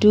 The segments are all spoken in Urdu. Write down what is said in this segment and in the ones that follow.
2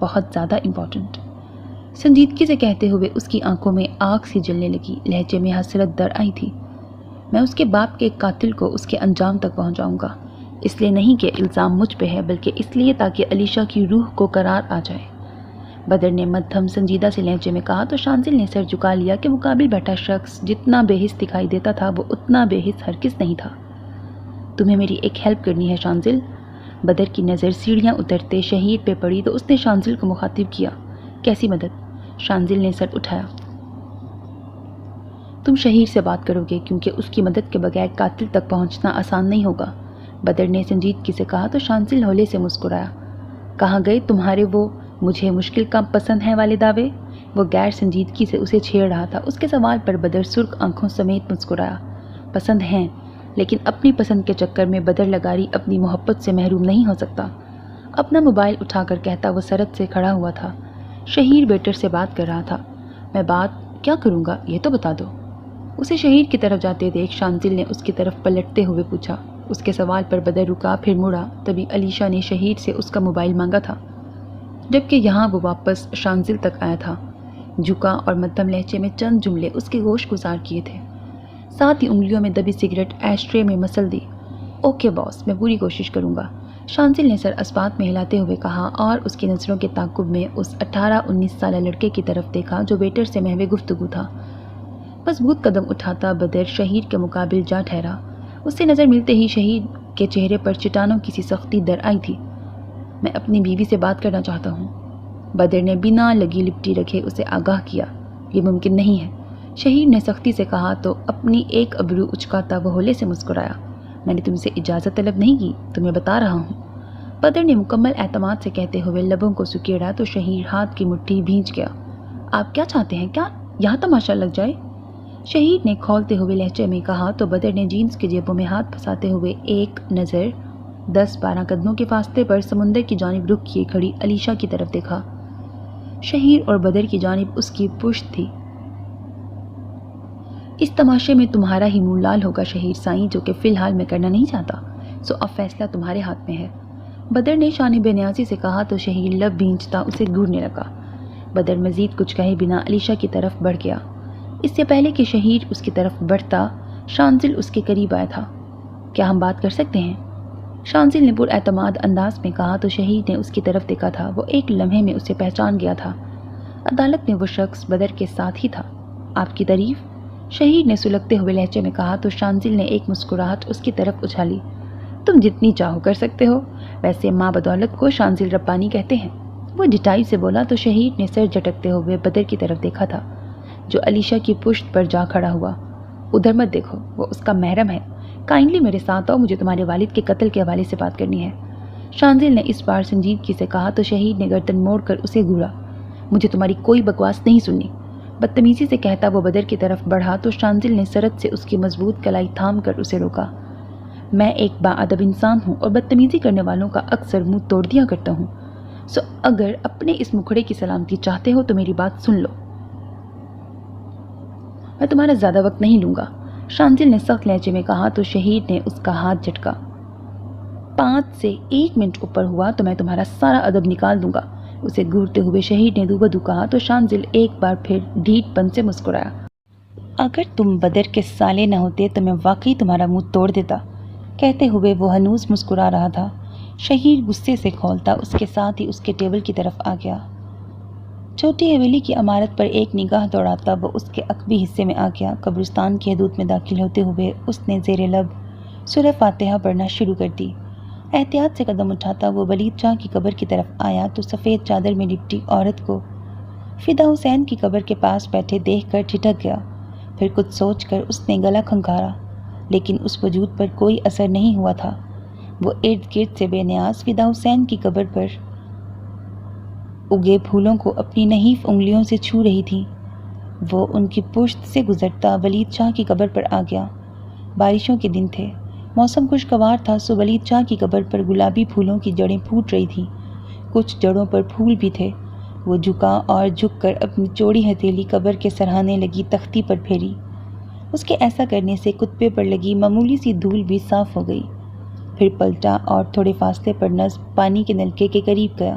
بہت زیادہ امپورٹنٹ، سنجیدگی سے کہتے ہوئے اس کی آنکھوں میں آگ سی جلنے لگی، لہجے میں حسرت در آئی تھی۔ میں اس کے باپ کے قاتل کو اس کے انجام تک پہنچاؤں گا، اس لیے نہیں کہ الزام مجھ پہ ہے، بلکہ اس لیے تاکہ علیشہ کی روح کو قرار آ جائے۔ بدر نے مدھم سنجیدہ سے لہجے میں کہا تو شانزل نے سر جھکا لیا کہ مقابل بیٹھا شخص جتنا بے حس دکھائی دیتا تھا وہ اتنا بے حس ہرگز نہیں تھا۔ تمہیں میری ایک ہیلپ کرنی ہے شانزل۔ بدر کی نظر سیڑھیاں اترتے شہید پہ پڑی تو اس نے شانزل کو مخاطب کیا۔ کیسی مدد؟ شانزل نے سر اٹھایا۔ تم شہیر سے بات کرو گے کیونکہ اس کی مدد کے بغیر قاتل تک پہنچنا آسان نہیں ہوگا، بدر نے سنجیدگی سے کہا تو شانزل ہولے سے مسکرایا۔ کہاں گئے تمہارے وہ مجھے مشکل کام پسند ہیں والے دعوے؟ وہ غیر سنجیدگی سے اسے چھیڑ رہا تھا۔ اس کے سوال پر بدر سرخ آنکھوں سمیت مسکرایا۔ پسند ہیں، لیکن اپنی پسند کے چکر میں بدر لگاری اپنی محبت سے محروم نہیں ہو سکتا۔ اپنا موبائل اٹھا کر کہتا وہ سرد سے کھڑا ہوا تھا۔ شہیر بیٹر سے بات کر رہا تھا۔ میں بات کیا کروں گا یہ تو بتا دو۔ اسے شہیر کی طرف جاتے دیکھ شانزل نے اس کی طرف پلٹتے ہوئے پوچھا۔ اس کے سوال پر بدر رکا، پھر مڑا۔ تبھی علیشہ نے شہیر سے اس کا موبائل مانگا تھا، جبکہ یہاں وہ واپس شانزل تک آیا تھا۔ جھکا اور مدھم لہجے میں چند جملے اس کے گوش گزار کیے تھے، ساتھ ہی انگلیوں میں دبی سگریٹ ایش ٹرے میں مسل دی۔ اوکے باس، میں پوری کوشش کروں گا، شانزل نے سر اسبات میں ہلاتے ہوئے کہا اور اس کی نظروں کے تعاقب میں اس 18-19 سالہ لڑکے کی طرف دیکھا جو ویٹر سے محو گفتگو تھا۔ مضبوط قدم اٹھاتا بدر شہیر کے مقابل جا ٹھہرا۔ اس سے نظر ملتے ہی شہید کے چہرے پر چٹانوں کی سی سختی در آئی تھی۔ میں اپنی بیوی سے بات کرنا چاہتا ہوں، بدر نے بنا لگی لپٹی رکھے اسے آگاہ کیا۔ یہ ممکن نہیں ہے، شہید نے سختی سے کہا تو اپنی ایک ابرو اچکاتا وہ ہولے سے مسکرایا۔ میں نے تم سے اجازت طلب نہیں کی، تمہیں بتا رہا ہوں، بدر نے مکمل اعتماد سے کہتے ہوئے لبوں کو سکیڑا تو شہیر ہاتھ کی مٹھی بھیج گیا۔ آپ کیا چاہتے ہیں؟ کیا یہاں تماشا لگ جائے؟ شہید نے کھولتے ہوئے لہجے میں کہا تو بدر نے جینز کی جیبوں میں ہاتھ پھنساتے ہوئے ایک نظر 10-12 قدموں کے فاصلے پر سمندر کی جانب رخ کیے کھڑی علیشہ کی طرف دیکھا۔ شہیر اور بدر کی جانب اس کی پشت تھی۔ اس تماشے میں تمہارا ہی منہ لال ہوگا شہیر سائیں، جو کہ فی الحال میں کرنا نہیں چاہتا، سو اب فیصلہ تمہارے ہاتھ میں ہے، بدر نے شان بے نیازی سے کہا تو شہیر لب بھینچتا اسے گھورنے لگا۔ بدر مزید کچھ کہے بنا علیشہ کی طرف بڑھ گیا۔ اس سے پہلے کہ شہیر اس کی طرف بڑھتا شانزل اس کے قریب آیا تھا۔ کیا ہم بات کر سکتے ہیں؟ شانزل نے پر اعتماد انداز میں کہا تو شہید نے اس کی طرف دیکھا تھا۔ وہ ایک لمحے میں اسے پہچان گیا تھا۔ عدالت میں وہ شخص بدر کے ساتھ ہی تھا۔ آپ کی تعریف؟ شہید نے سلگتے ہوئے لہجے میں کہا تو شانزل نے ایک مسکراہٹ اس کی طرف اچھالی۔ تم جتنی چاہو کر سکتے ہو، ویسے ماں بدولت کو شانزل ربانی کہتے ہیں، وہ ڈٹائی سے بولا تو شہید نے سر جھٹکتے ہوئے بدر کی طرف دیکھا تھا جو علیشہ کی پشت پر جا کھڑا ہوا۔ ادھر مت دیکھو، وہ اس کا محرم ہے، کائنڈلی میرے ساتھ آؤ، مجھے تمہارے والد کے قتل کے حوالے سے بات کرنی ہے، شانزل نے اس بار سنجیدگی سے کہا تو شہید نے گردن موڑ کر اسے گھورا۔ مجھے تمہاری کوئی بکواس نہیں سننی، بدتمیزی سے کہتا وہ بدر کی طرف بڑھا تو شانزل نے سرد سے اس کی مضبوط کلائی تھام کر اسے روکا۔ میں ایک باادب انسان ہوں اور بدتمیزی کرنے والوں کا اکثر منہ توڑ دیا کرتا ہوں، سو اگر اپنے اس مکھڑے کی سلامتی چاہتے ہو تو میری بات سن لو۔ میں تمہارا زیادہ وقت نہیں لوں گا، شانزل نے سخت لہجے میں کہا تو شہید نے اس کا ہاتھ جھٹکا۔ 5 سے 1 منٹ اوپر ہوا تو میں تمہارا سارا ادب نکال دوں گا، اسے گھورتے ہوئے شہید نے دوبدو کہا تو شانزل ایک بار پھر ڈھیٹ پن سے مسکرایا۔ اگر تم بدر کے سالے نہ ہوتے تو میں واقعی تمہارا منہ توڑ دیتا، کہتے ہوئے وہ ہنوز مسکرا رہا تھا۔ شہید غصے سے کھولتا اس کے ساتھ ہی اس کے ٹیبل کی طرف آ گیا۔ چھوٹی حویلی کی عمارت پر ایک نگاہ دوڑاتا وہ اس کے عقبی حصے میں آ گیا۔ قبرستان کی حدود میں داخل ہوتے ہوئے اس نے زیر لب سورہ فاتحہ پڑھنا شروع کر دی۔ احتیاط سے قدم اٹھاتا وہ ولید شاہ کی قبر کی طرف آیا تو سفید چادر میں لپٹی عورت کو فدا حسین کی قبر کے پاس بیٹھے دیکھ کر ٹھٹک گیا۔ پھر کچھ سوچ کر اس نے گلا کھنکھارا، لیکن اس وجود پر کوئی اثر نہیں ہوا تھا۔ وہ ارد گرد سے بے نیاز فدا حسین کی قبر پر اگے پھولوں کو اپنی نحیف انگلیوں سے چھو رہی تھی۔ وہ ان کی پشت سے گزرتا ولید شاہ کی قبر پر آ گیا۔ بارشوں کے دن تھے، موسم خوشگوار تھا، سو ولید شاہ کی قبر پر گلابی پھولوں کی جڑیں پھوٹ رہی تھیں، کچھ جڑوں پر پھول بھی تھے۔ وہ جھکا اور جھک کر اپنی چوڑی ہتھیلی قبر کے سرہانے لگی تختی پر پھیری۔ اس کے ایسا کرنے سے کتبے پر لگی معمولی سی دھول بھی صاف ہو گئی۔ پھر پلٹا اور تھوڑے فاصلے پر نصب پانی کے نلکے کے قریب گیا۔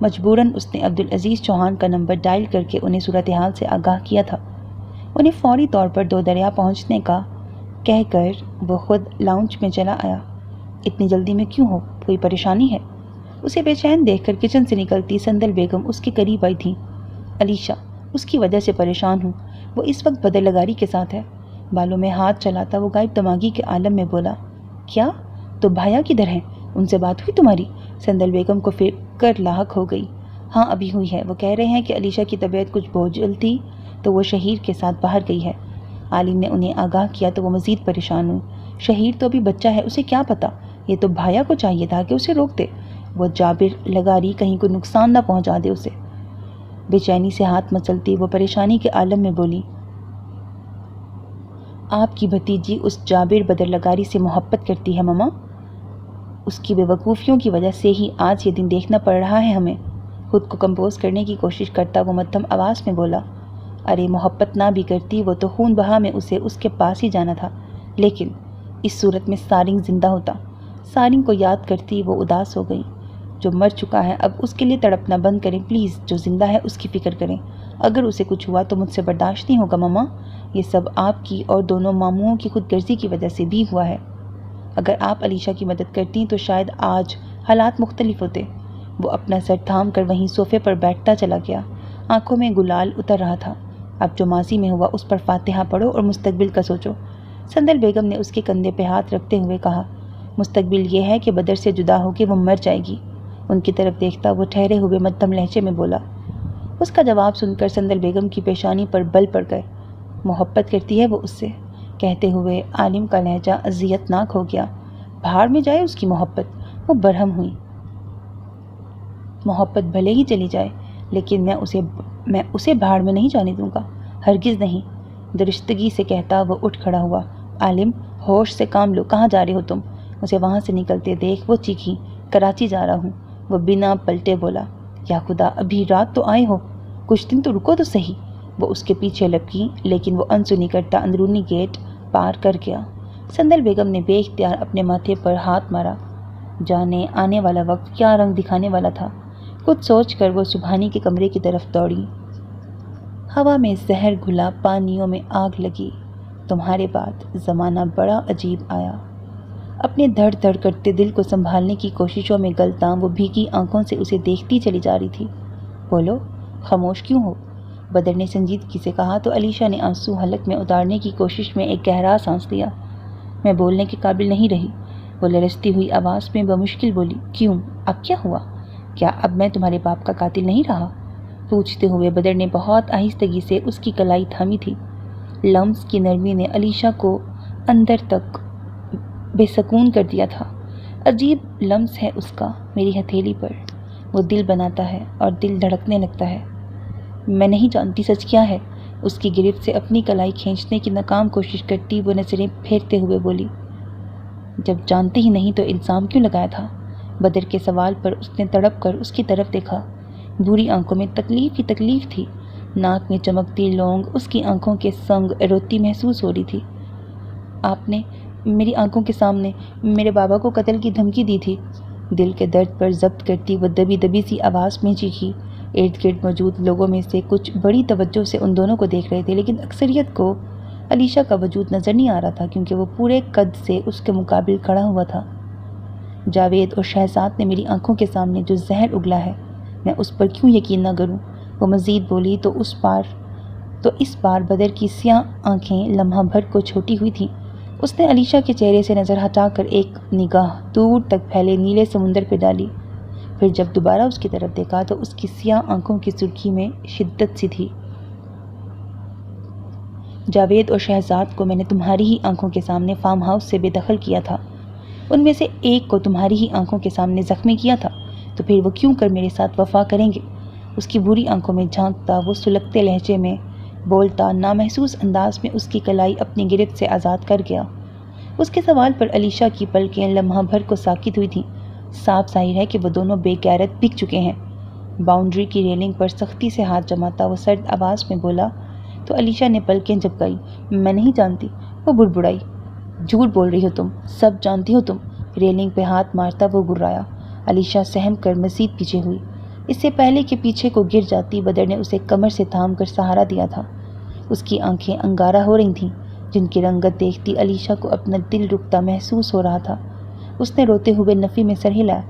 مجبوراً اس نے عبدالعزیز چوہان کا نمبر ڈائل کر کے انہیں صورتحال سے آگاہ کیا تھا۔ انہیں فوری طور پر دو دریا پہنچنے کا کہہ کر وہ خود لاؤنج میں چلا آیا۔ اتنی جلدی میں کیوں ہو؟ کوئی پریشانی ہے؟ اسے بے چین دیکھ کر کچن سے نکلتی سندل بیگم اس کے قریب آئی تھیں۔ علیشہ، اس کی وجہ سے پریشان ہوں، وہ اس وقت بدر لگاری کے ساتھ ہے۔ بالوں میں ہاتھ چلاتا وہ غائب دماغی کے عالم میں بولا۔ کیا؟ تو بھایا کدھر ہیں؟ ان سے بات ہوئی تمہاری؟ سندل بیگم کو فکر لاحق ہو گئی۔ ہاں ابھی ہوئی ہے، وہ کہہ رہے ہیں کہ علیشہ کی طبیعت کچھ بوجھل تھی تو وہ شہیر کے ساتھ باہر گئی ہے۔ عالم نے انہیں آگاہ کیا تو وہ مزید پریشان ہوئی۔ شہیر تو ابھی بچہ ہے، اسے کیا پتا؟ یہ تو بھایا کو چاہیے تھا کہ اسے روک دے، وہ جابر لگاری کہیں کو نقصان نہ پہنچا دے اسے۔ بے چینی سے ہاتھ مچلتی وہ پریشانی کے عالم میں بولی۔ آپ کی بھتیجی اس جابر بدر لگاری سے محبت کرتی ہے ماما، اس کی بے وقوفیوں کی وجہ سے ہی آج یہ دن دیکھنا پڑ رہا ہے ہمیں۔ خود کو کمپوز کرنے کی کوشش کرتا وہ مدھم آواز میں بولا۔ ارے محبت نہ بھی کرتی وہ تو خون بہا میں اسے اس کے پاس ہی جانا تھا، لیکن اس صورت میں سارنگ زندہ ہوتا۔ سارنگ کو یاد کرتی وہ اداس ہو گئی۔ جو مر چکا ہے اب اس کے لیے تڑپنا بند کریں پلیز، جو زندہ ہے اس کی فکر کریں۔ اگر اسے کچھ ہوا تو مجھ سے برداشت نہیں ہوگا ماما، یہ سب آپ کی اور دونوں ماموں کی خود غرضی کی وجہ سے بھی ہوا ہے۔ اگر آپ علیشہ کی مدد کرتی تو شاید آج حالات مختلف ہوتے۔ وہ اپنا سر تھام کر وہیں صوفے پر بیٹھتا چلا گیا، آنکھوں میں گلال اتر رہا تھا۔ اب جو ماضی میں ہوا اس پر فاتحہ پڑھو اور مستقبل کا سوچو۔ سندل بیگم نے اس کے کندھے پہ ہاتھ رکھتے ہوئے کہا۔ مستقبل یہ ہے کہ بدر سے جدا ہو کے وہ مر جائے گی۔ ان کی طرف دیکھتا وہ ٹھہرے ہوئے مدھم لہجے میں بولا۔ اس کا جواب سن کر سندل بیگم کی پیشانی پر بل پڑ گئے۔ محبت کرتی ہے وہ اس سے، کہتے ہوئے عالم کا لہجہ اذیت ناک ہو گیا۔ بھاڑ میں جائے اس کی محبت، وہ برہم ہوئی۔ محبت بھلے ہی چلی جائے لیکن میں اسے بھاڑ میں نہیں جانے دوں گا، ہرگز نہیں۔ درستگی سے کہتا وہ اٹھ کھڑا ہوا۔ عالم، ہوش سے کام لو، کہاں جا رہے ہو تم؟ اسے وہاں سے نکلتے دیکھ وہ چیخی، کراچی جا رہا ہوں۔ وہ بنا پلٹے بولا۔ یا خدا، ابھی رات تو آئے ہو، کچھ دن تو رکو تو صحیح۔ وہ اس کے پیچھے لپکی لیکن وہ انسنی کرتا اندرونی گیٹ پار کر گیا۔ سندل بیگم نے بے اختیار اپنے ماتھے پر ہاتھ مارا۔ جانے آنے والا وقت کیا رنگ دکھانے والا تھا، کچھ سوچ کر وہ سبحانی کے کمرے کی طرف دوڑی۔ ہوا میں زہر گھلا، پانیوں میں آگ لگی۔ تمہارے بعد زمانہ بڑا عجیب آیا۔ اپنے دھڑ دھڑ کرتے دل کو سنبھالنے کی کوششوں میں گلتاں وہ بھیگی آنکھوں سے اسے دیکھتی چلی جا رہی تھی۔ بولو، خاموش کیوں ہو؟ بدر نے سنجیدگی سے کہا تو علیشہ نے آنسو حلق میں اتارنے کی کوشش میں ایک گہرا سانس لیا۔ میں بولنے کے قابل نہیں رہی، وہ لرزتی ہوئی آواز میں بمشکل بولی۔ کیوں؟ اب کیا ہوا؟ کیا اب میں تمہارے باپ کا قاتل نہیں رہا؟ پوچھتے ہوئے بدر نے بہت آہستگی سے اس کی کلائی تھامی تھی۔ لمس کی نرمی نے علیشہ کو اندر تک بے سکون کر دیا تھا۔ عجیب لمس ہے اس کا میری ہتھیلی پر، وہ دل بناتا ہے اور دل دھڑکنے لگتا ہے۔ میں نہیں جانتی سچ کیا ہے، اس کی گرفت سے اپنی کلائی کھینچنے کی ناکام کوشش کرتی وہ نظریں پھیرتے ہوئے بولی۔ جب جانتے ہی نہیں تو الزام کیوں لگایا تھا؟ بدر کے سوال پر اس نے تڑپ کر اس کی طرف دیکھا۔ بری آنکھوں میں تکلیف ہی تکلیف تھی، ناک میں چمکتی لونگ اس کی آنکھوں کے سنگ روتی محسوس ہو رہی تھی۔ آپ نے میری آنکھوں کے سامنے میرے بابا کو قتل کی دھمکی دی تھی، دل کے درد پر ضبط کرتی وہ دبی دبی سی آواز میں چیخی۔ ارد گرد موجود لوگوں میں سے کچھ بڑی توجہ سے ان دونوں کو دیکھ رہے تھے، لیکن اکثریت کو علیشہ کا وجود نظر نہیں آ رہا تھا کیونکہ وہ پورے قد سے اس کے مقابل کھڑا ہوا تھا۔ جاوید اور شہزاد نے میری آنکھوں کے سامنے جو زہر اگلا ہے، میں اس پر کیوں یقین نہ کروں؟ وہ مزید بولی تو اس بار بدر کی سیاہ آنکھیں لمحہ بھر کو چھوٹی ہوئی تھیں۔ اس نے علیشہ کے چہرے سے نظر ہٹا کر ایک نگاہ دور تک پھیلے نیلے سمندر پہ ڈالی، پھر جب دوبارہ اس کی طرف دیکھا تو اس کی سیاہ آنکھوں کی سرخی میں شدت سی تھی۔ جاوید اور شہزاد کو میں نے تمہاری ہی آنکھوں کے سامنے فارم ہاؤس سے بے دخل کیا تھا، ان میں سے ایک کو تمہاری ہی آنکھوں کے سامنے زخمی کیا تھا، تو پھر وہ کیوں کر میرے ساتھ وفا کریں گے؟ اس کی بری آنکھوں میں جھانکتا وہ سلگتے لہجے میں بولتا نامحسوس انداز میں اس کی کلائی اپنی گرفت سے آزاد کر گیا۔ اس کے سوال پر علیشہ کی پلکیں لمحہ بھر کو ساکت ہوئی تھیں۔ صاف ظاہر ہے کہ وہ دونوں بے غیرت بک چکے ہیں۔ باؤنڈری کی ریلنگ پر سختی سے ہاتھ جماتا وہ سرد آواز میں بولا تو علیشہ نے پلکیں جھپکائی۔ میں نہیں جانتی، وہ بڑبڑائی۔ جھوٹ بول رہی ہو تم، سب جانتی ہو تم۔ ریلنگ پہ ہاتھ مارتا وہ گرایا۔ علیشہ سہم کر مزید پیچھے ہوئی۔ اس سے پہلے کہ پیچھے کو گر جاتی، بدر نے اسے کمر سے تھام کر سہارا دیا تھا۔ اس کی آنکھیں انگارہ ہو رہی تھیں، جن کی رنگت دیکھتی علیشا کو اپنا دل رکتا محسوس ہو رہا تھا۔ اس نے روتے ہوئے نفی میں سر ہلایا۔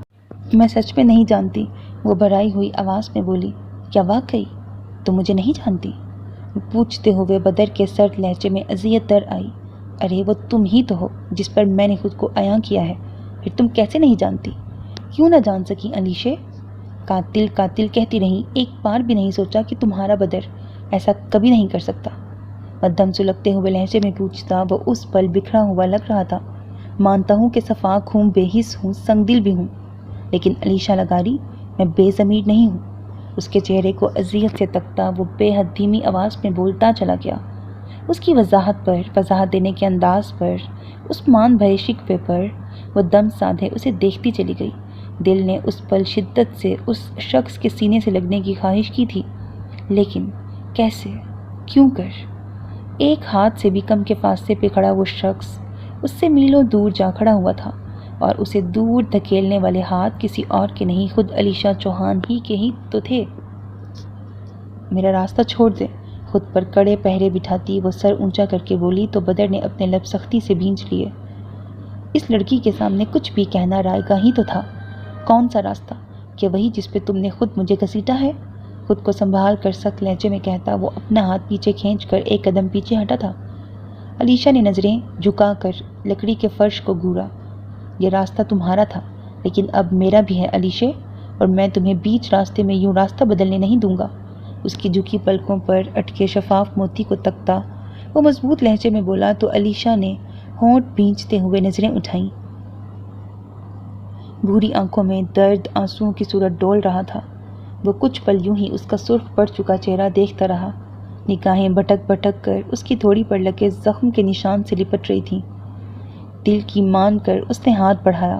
میں سچ میں نہیں جانتی، وہ بھرائی ہوئی آواز میں بولی۔ کیا واقعی تم مجھے نہیں جانتی؟ پوچھتے ہوئے بدر کے سرد لہجے میں اذیت در آئی۔ ارے وہ تم ہی تو ہو جس پر میں نے خود کو عیاں کیا ہے، پھر تم کیسے نہیں جانتی؟ کیوں نہ جان سکی علیشے؟ قاتل قاتل کہتی رہی، ایک بار بھی نہیں سوچا کہ تمہارا بدر ایسا کبھی نہیں کر سکتا؟ مدھم سلگتے ہوئے لہجے میں پوچھتا وہ اس پل بکھرا ہوا لگ رہا تھا۔ مانتا ہوں کہ صفاق ہوں، بے حس ہوں، سنگ دل بھی ہوں، لیکن علیشا لغاری میں بے ضمیر نہیں ہوں۔ اس کے چہرے کو اذیت سے تکتا وہ بے حد دھیمی آواز میں بولتا چلا گیا۔ اس کی وضاحت دینے کے انداز پر، اس مان بھرے شکوے پر وہ دم سادھے اسے دیکھتی چلی گئی۔ دل نے اس پل شدت سے اس شخص کے سینے سے لگنے کی خواہش کی تھی، لیکن کیسے، کیوں کر؟ ایک ہاتھ سے بھی کم کے فاصلے پہ کھڑا وہ شخص اس سے میلوں دور جا کھڑا ہوا تھا، اور اسے دور دھکیلنے والے ہاتھ کسی اور کے نہیں، خود علیشا چوہان ہی کے ہی تو تھے۔ میرا راستہ چھوڑ دے، خود پر کڑے پہرے بٹھاتی وہ سر اونچا کر کے بولی تو بدر نے اپنے لب سختی سے بھینچ لیے۔ اس لڑکی کے سامنے کچھ بھی کہنا رائے گاں ہی تو تھا۔ کون سا راستہ؟ کہ وہی جس پہ تم نے خود مجھے گھسیٹا ہے؟ خود کو سنبھال کر سخت لہجے میں کہتا وہ اپنا ہاتھ پیچھے کھینچ کر ایک قدم پیچھے ہٹا تھا۔ علیشا نے نظریں جھکا کر لکڑی کے فرش کو گھورا۔ یہ راستہ تمہارا تھا، لیکن اب میرا بھی ہے علیشے، اور میں تمہیں بیچ راستے میں یوں راستہ بدلنے نہیں دوں گا۔ اس کی جھکی پلکوں پر اٹکے شفاف موتی کو تکتا وہ مضبوط لہجے میں بولا تو علیشا نے ہونٹ بھینچتے ہوئے نظریں اٹھائیں۔ بھوری آنکھوں میں درد آنسوؤں کی صورت ڈول رہا تھا۔ وہ کچھ پل یوں ہی اس کا سرخ پڑ چکا چہرہ دیکھتا رہا۔ نگاہیں بھٹک بھٹک کر اس کی تھوڑی پر لگے زخم کے نشان سے لپٹ رہی تھیں۔ دل کی مان کر اس نے ہاتھ بڑھایا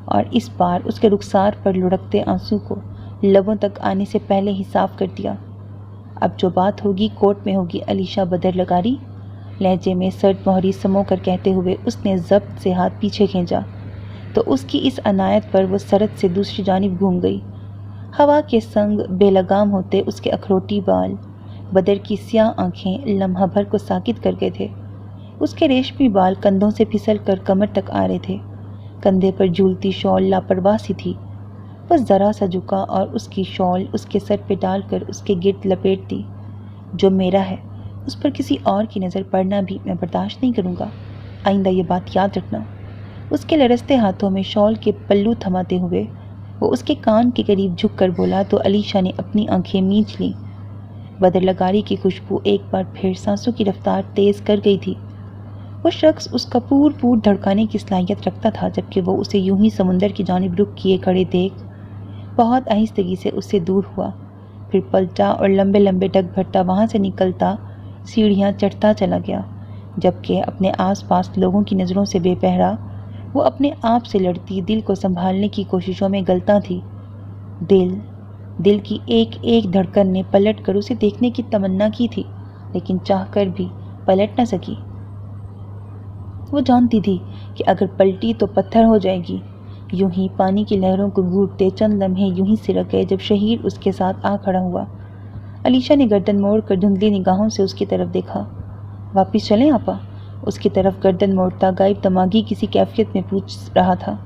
اور اس بار اس کے رخسار پر لڑکتے آنسو کو لبوں تک آنے سے پہلے ہی صاف کر دیا۔ اب جو بات ہوگی کورٹ میں ہوگی علیشا بدر لغاری، لہجے میں سرد مہری سمو کر کہتے ہوئے اس نے ضبط سے ہاتھ پیچھے کھینچا تو اس کی اس عنایت پر وہ سرد سے دوسری جانب گھوم گئی۔ ہوا کے سنگ بے لگام ہوتے اس کے اخروٹی بال، بدر کی سیاہ آنکھیں لمحہ بھر کو ساکت کر گئے تھے۔ اس کے ریشمی بال کندھوں سے پھسل کر کمر تک آ رہے تھے۔ کندھے پر جھولتی شال لاپرواہ سی تھی۔ بس ذرا سا جھکا اور اس کی شال اس کے سر پہ ڈال کر اس کے گرد لپیٹ دی۔ جو میرا ہے اس پر کسی اور کی نظر پڑنا بھی میں برداشت نہیں کروں گا، آئندہ یہ بات یاد رکھنا۔ اس کے لرزتے ہاتھوں میں شال کے پلو تھماتے ہوئے وہ اس کے کان کے قریب جھک کر بولا تو علیشا نے اپنی آنکھیں میچ لیں۔ بدر لغاری کی خوشبو ایک بار پھر سانسوں کی رفتار تیز کر گئی تھی۔ وہ شخص اس کا پور دھڑکانے کی صلاحیت رکھتا تھا، جبکہ وہ اسے یوں ہی سمندر کی جانب رخ کیے کھڑے دیکھ بہت آہستگی سے اس سے دور ہوا، پھر پلٹا اور لمبے لمبے ڈگ بھرتا وہاں سے نکلتا سیڑھیاں چڑھتا چلا گیا، جبکہ اپنے آس پاس لوگوں کی نظروں سے بے پہرا وہ اپنے آپ سے لڑتی دل کو سنبھالنے کی کوششوں میں گلتا تھی۔ دل کی ایک ایک دھڑکن نے پلٹ کر اسے دیکھنے کی تمنا کی تھی، لیکن چاہ کر بھی پلٹ نہ سکی۔ وہ جانتی تھی کہ اگر پلٹی تو پتھر ہو جائے گی۔ یوں ہی پانی کی لہروں کو گھورتے چند لمحے یوں ہی سرک گئے جب شہیر اس کے ساتھ آ کھڑا ہوا۔ علیشا نے گردن موڑ کر دھندلی نگاہوں سے اس کی طرف دیکھا۔ واپس چلیں آپا؟ اس کی طرف گردن موڑتا غائب دماغی کسی کیفیت میں پوچھ رہا تھا۔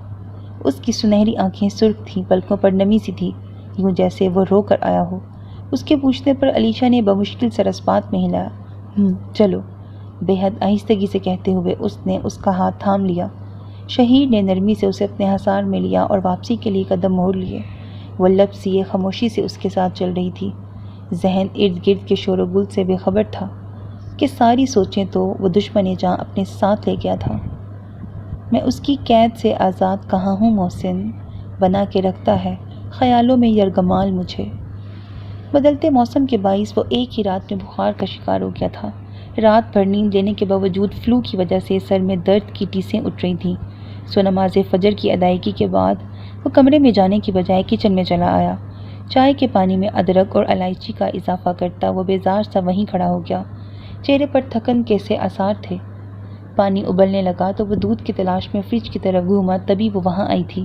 اس کی سنہری آنکھیں سرخ تھیں، پلکوں پر نمی سی تھی، یوں جیسے وہ رو کر آیا ہو۔ اس کے پوچھنے پر علیشا نے بمشکل سر اسپات میں ہلایا۔ چلو، بے حد آہستگی سے کہتے ہوئے اس نے اس کا ہاتھ تھام لیا۔ شہیر نے نرمی سے اسے اپنے حصار میں لیا اور واپسی کے لیے قدم موڑ لیے۔ وہ لب سیے خاموشی سے اس کے ساتھ چل رہی تھی۔ ذہن ارد گرد کے شور و گل سے بے خبر تھا کہ ساری سوچیں تو وہ دشمن جاں اپنے ساتھ لے گیا تھا۔ میں اس کی قید سے آزاد کہاں ہوں محسن، بنا کے رکھتا ہے خیالوں میں یرغمال مجھے۔ بدلتے موسم کے باعث وہ ایک ہی رات میں بخار کا شکار ہو گیا تھا۔ رات بھر نیند لینے کے باوجود فلو کی وجہ سے سر میں درد کی ٹیسیں اٹھ رہی تھیں۔ سو نماز فجر کی ادائیگی کے بعد وہ کمرے میں جانے کی بجائے کچن میں چلا آیا۔ چائے کے پانی میں ادرک اور الائچی کا اضافہ کرتا وہ بیزار سا وہیں کھڑا ہو گیا۔ چہرے پر تھکن کے سے آثار تھے۔ پانی ابلنے لگا تو وہ دودھ کی تلاش میں فریج کی طرف گھوما، تبھی وہ وہاں آئی تھی۔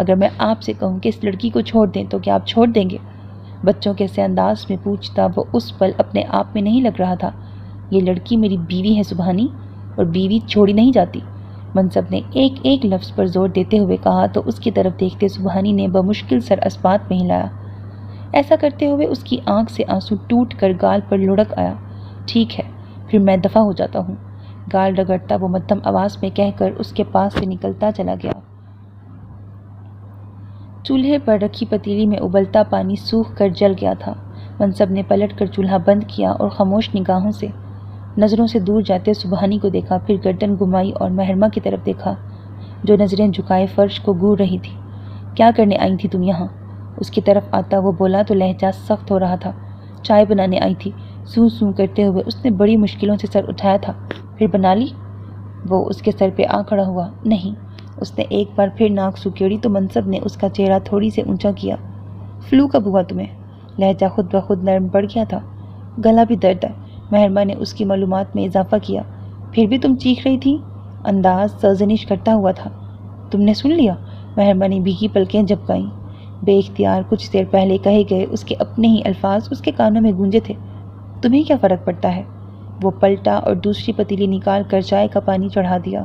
اگر میں آپ سے کہوں کہ اس لڑکی کو چھوڑ دیں تو کیا آپ چھوڑ دیں گے؟ بچوں کے سے انداز میں پوچھتا وہ اس پل اپنے آپ میں نہیں لگ رہا تھا۔ یہ لڑکی میری بیوی ہے سبحانی، اور بیوی چھوڑی نہیں جاتی۔ منصب نے ایک ایک لفظ پر زور دیتے ہوئے کہا تو اس کی طرف دیکھتے سبحانی نے بمشکل سر اسبات میں ہلایا۔ ایسا کرتے ہوئے اس کی آنکھ سے آنسو ٹوٹ کر گال پر لڑک آیا۔ ٹھیک ہے، پھر میں دفع ہو جاتا ہوں، گال رگڑتا وہ مدھم آواز میں کہہ کر اس کے پاس سے نکلتا چلا گیا۔ چولہے پر رکھی پتیلی میں ابلتا پانی سوکھ کر جل گیا تھا۔ منصب نے پلٹ کر چولہا بند کیا اور خاموش نگاہوں سے نظروں سے دور جاتے سبحانی کو دیکھا، پھر گردن گھمائی اور مہرمہ کی طرف دیکھا جو نظریں جھکائے فرش کو گور رہی تھی۔ کیا کرنے آئی تھی تم یہاں؟ اس کی طرف آتا وہ بولا تو لہجہ سخت ہو رہا تھا۔ چائے بنانے آئی تھی، سوں سوں کرتے ہوئے اس نے بڑی مشکلوں سے سر اٹھایا تھا۔ پھر بنا لی؟ وہ اس کے سر پہ آ کھڑا ہوا۔ نہیں۔ اس نے ایک بار پھر ناک سکیڑی تو منصب نے اس کا چہرہ تھوڑی سے اونچا کیا۔ فلو کب ہوا تمہیں؟ لہجہ خود بخود نرم پڑ گیا تھا۔ گلا بھی درد ہے، مہرمہ نے اس کی معلومات میں اضافہ کیا۔ پھر بھی تم چیخ رہی تھی؟ انداز سرزنش کرتا ہوا تھا۔ تم نے سن لیا؟ مہرمہ نے بھیگی پلکیں جھپکائیں۔ بے اختیار کچھ دیر پہلے کہے گئے اس کے اپنے ہی الفاظ اس کے کانوں میں گونجے تھے۔ تمہیں کیا فرق پڑتا ہے؟ وہ پلٹا اور دوسری پتیلی نکال کر چائے کا پانی چڑھا دیا۔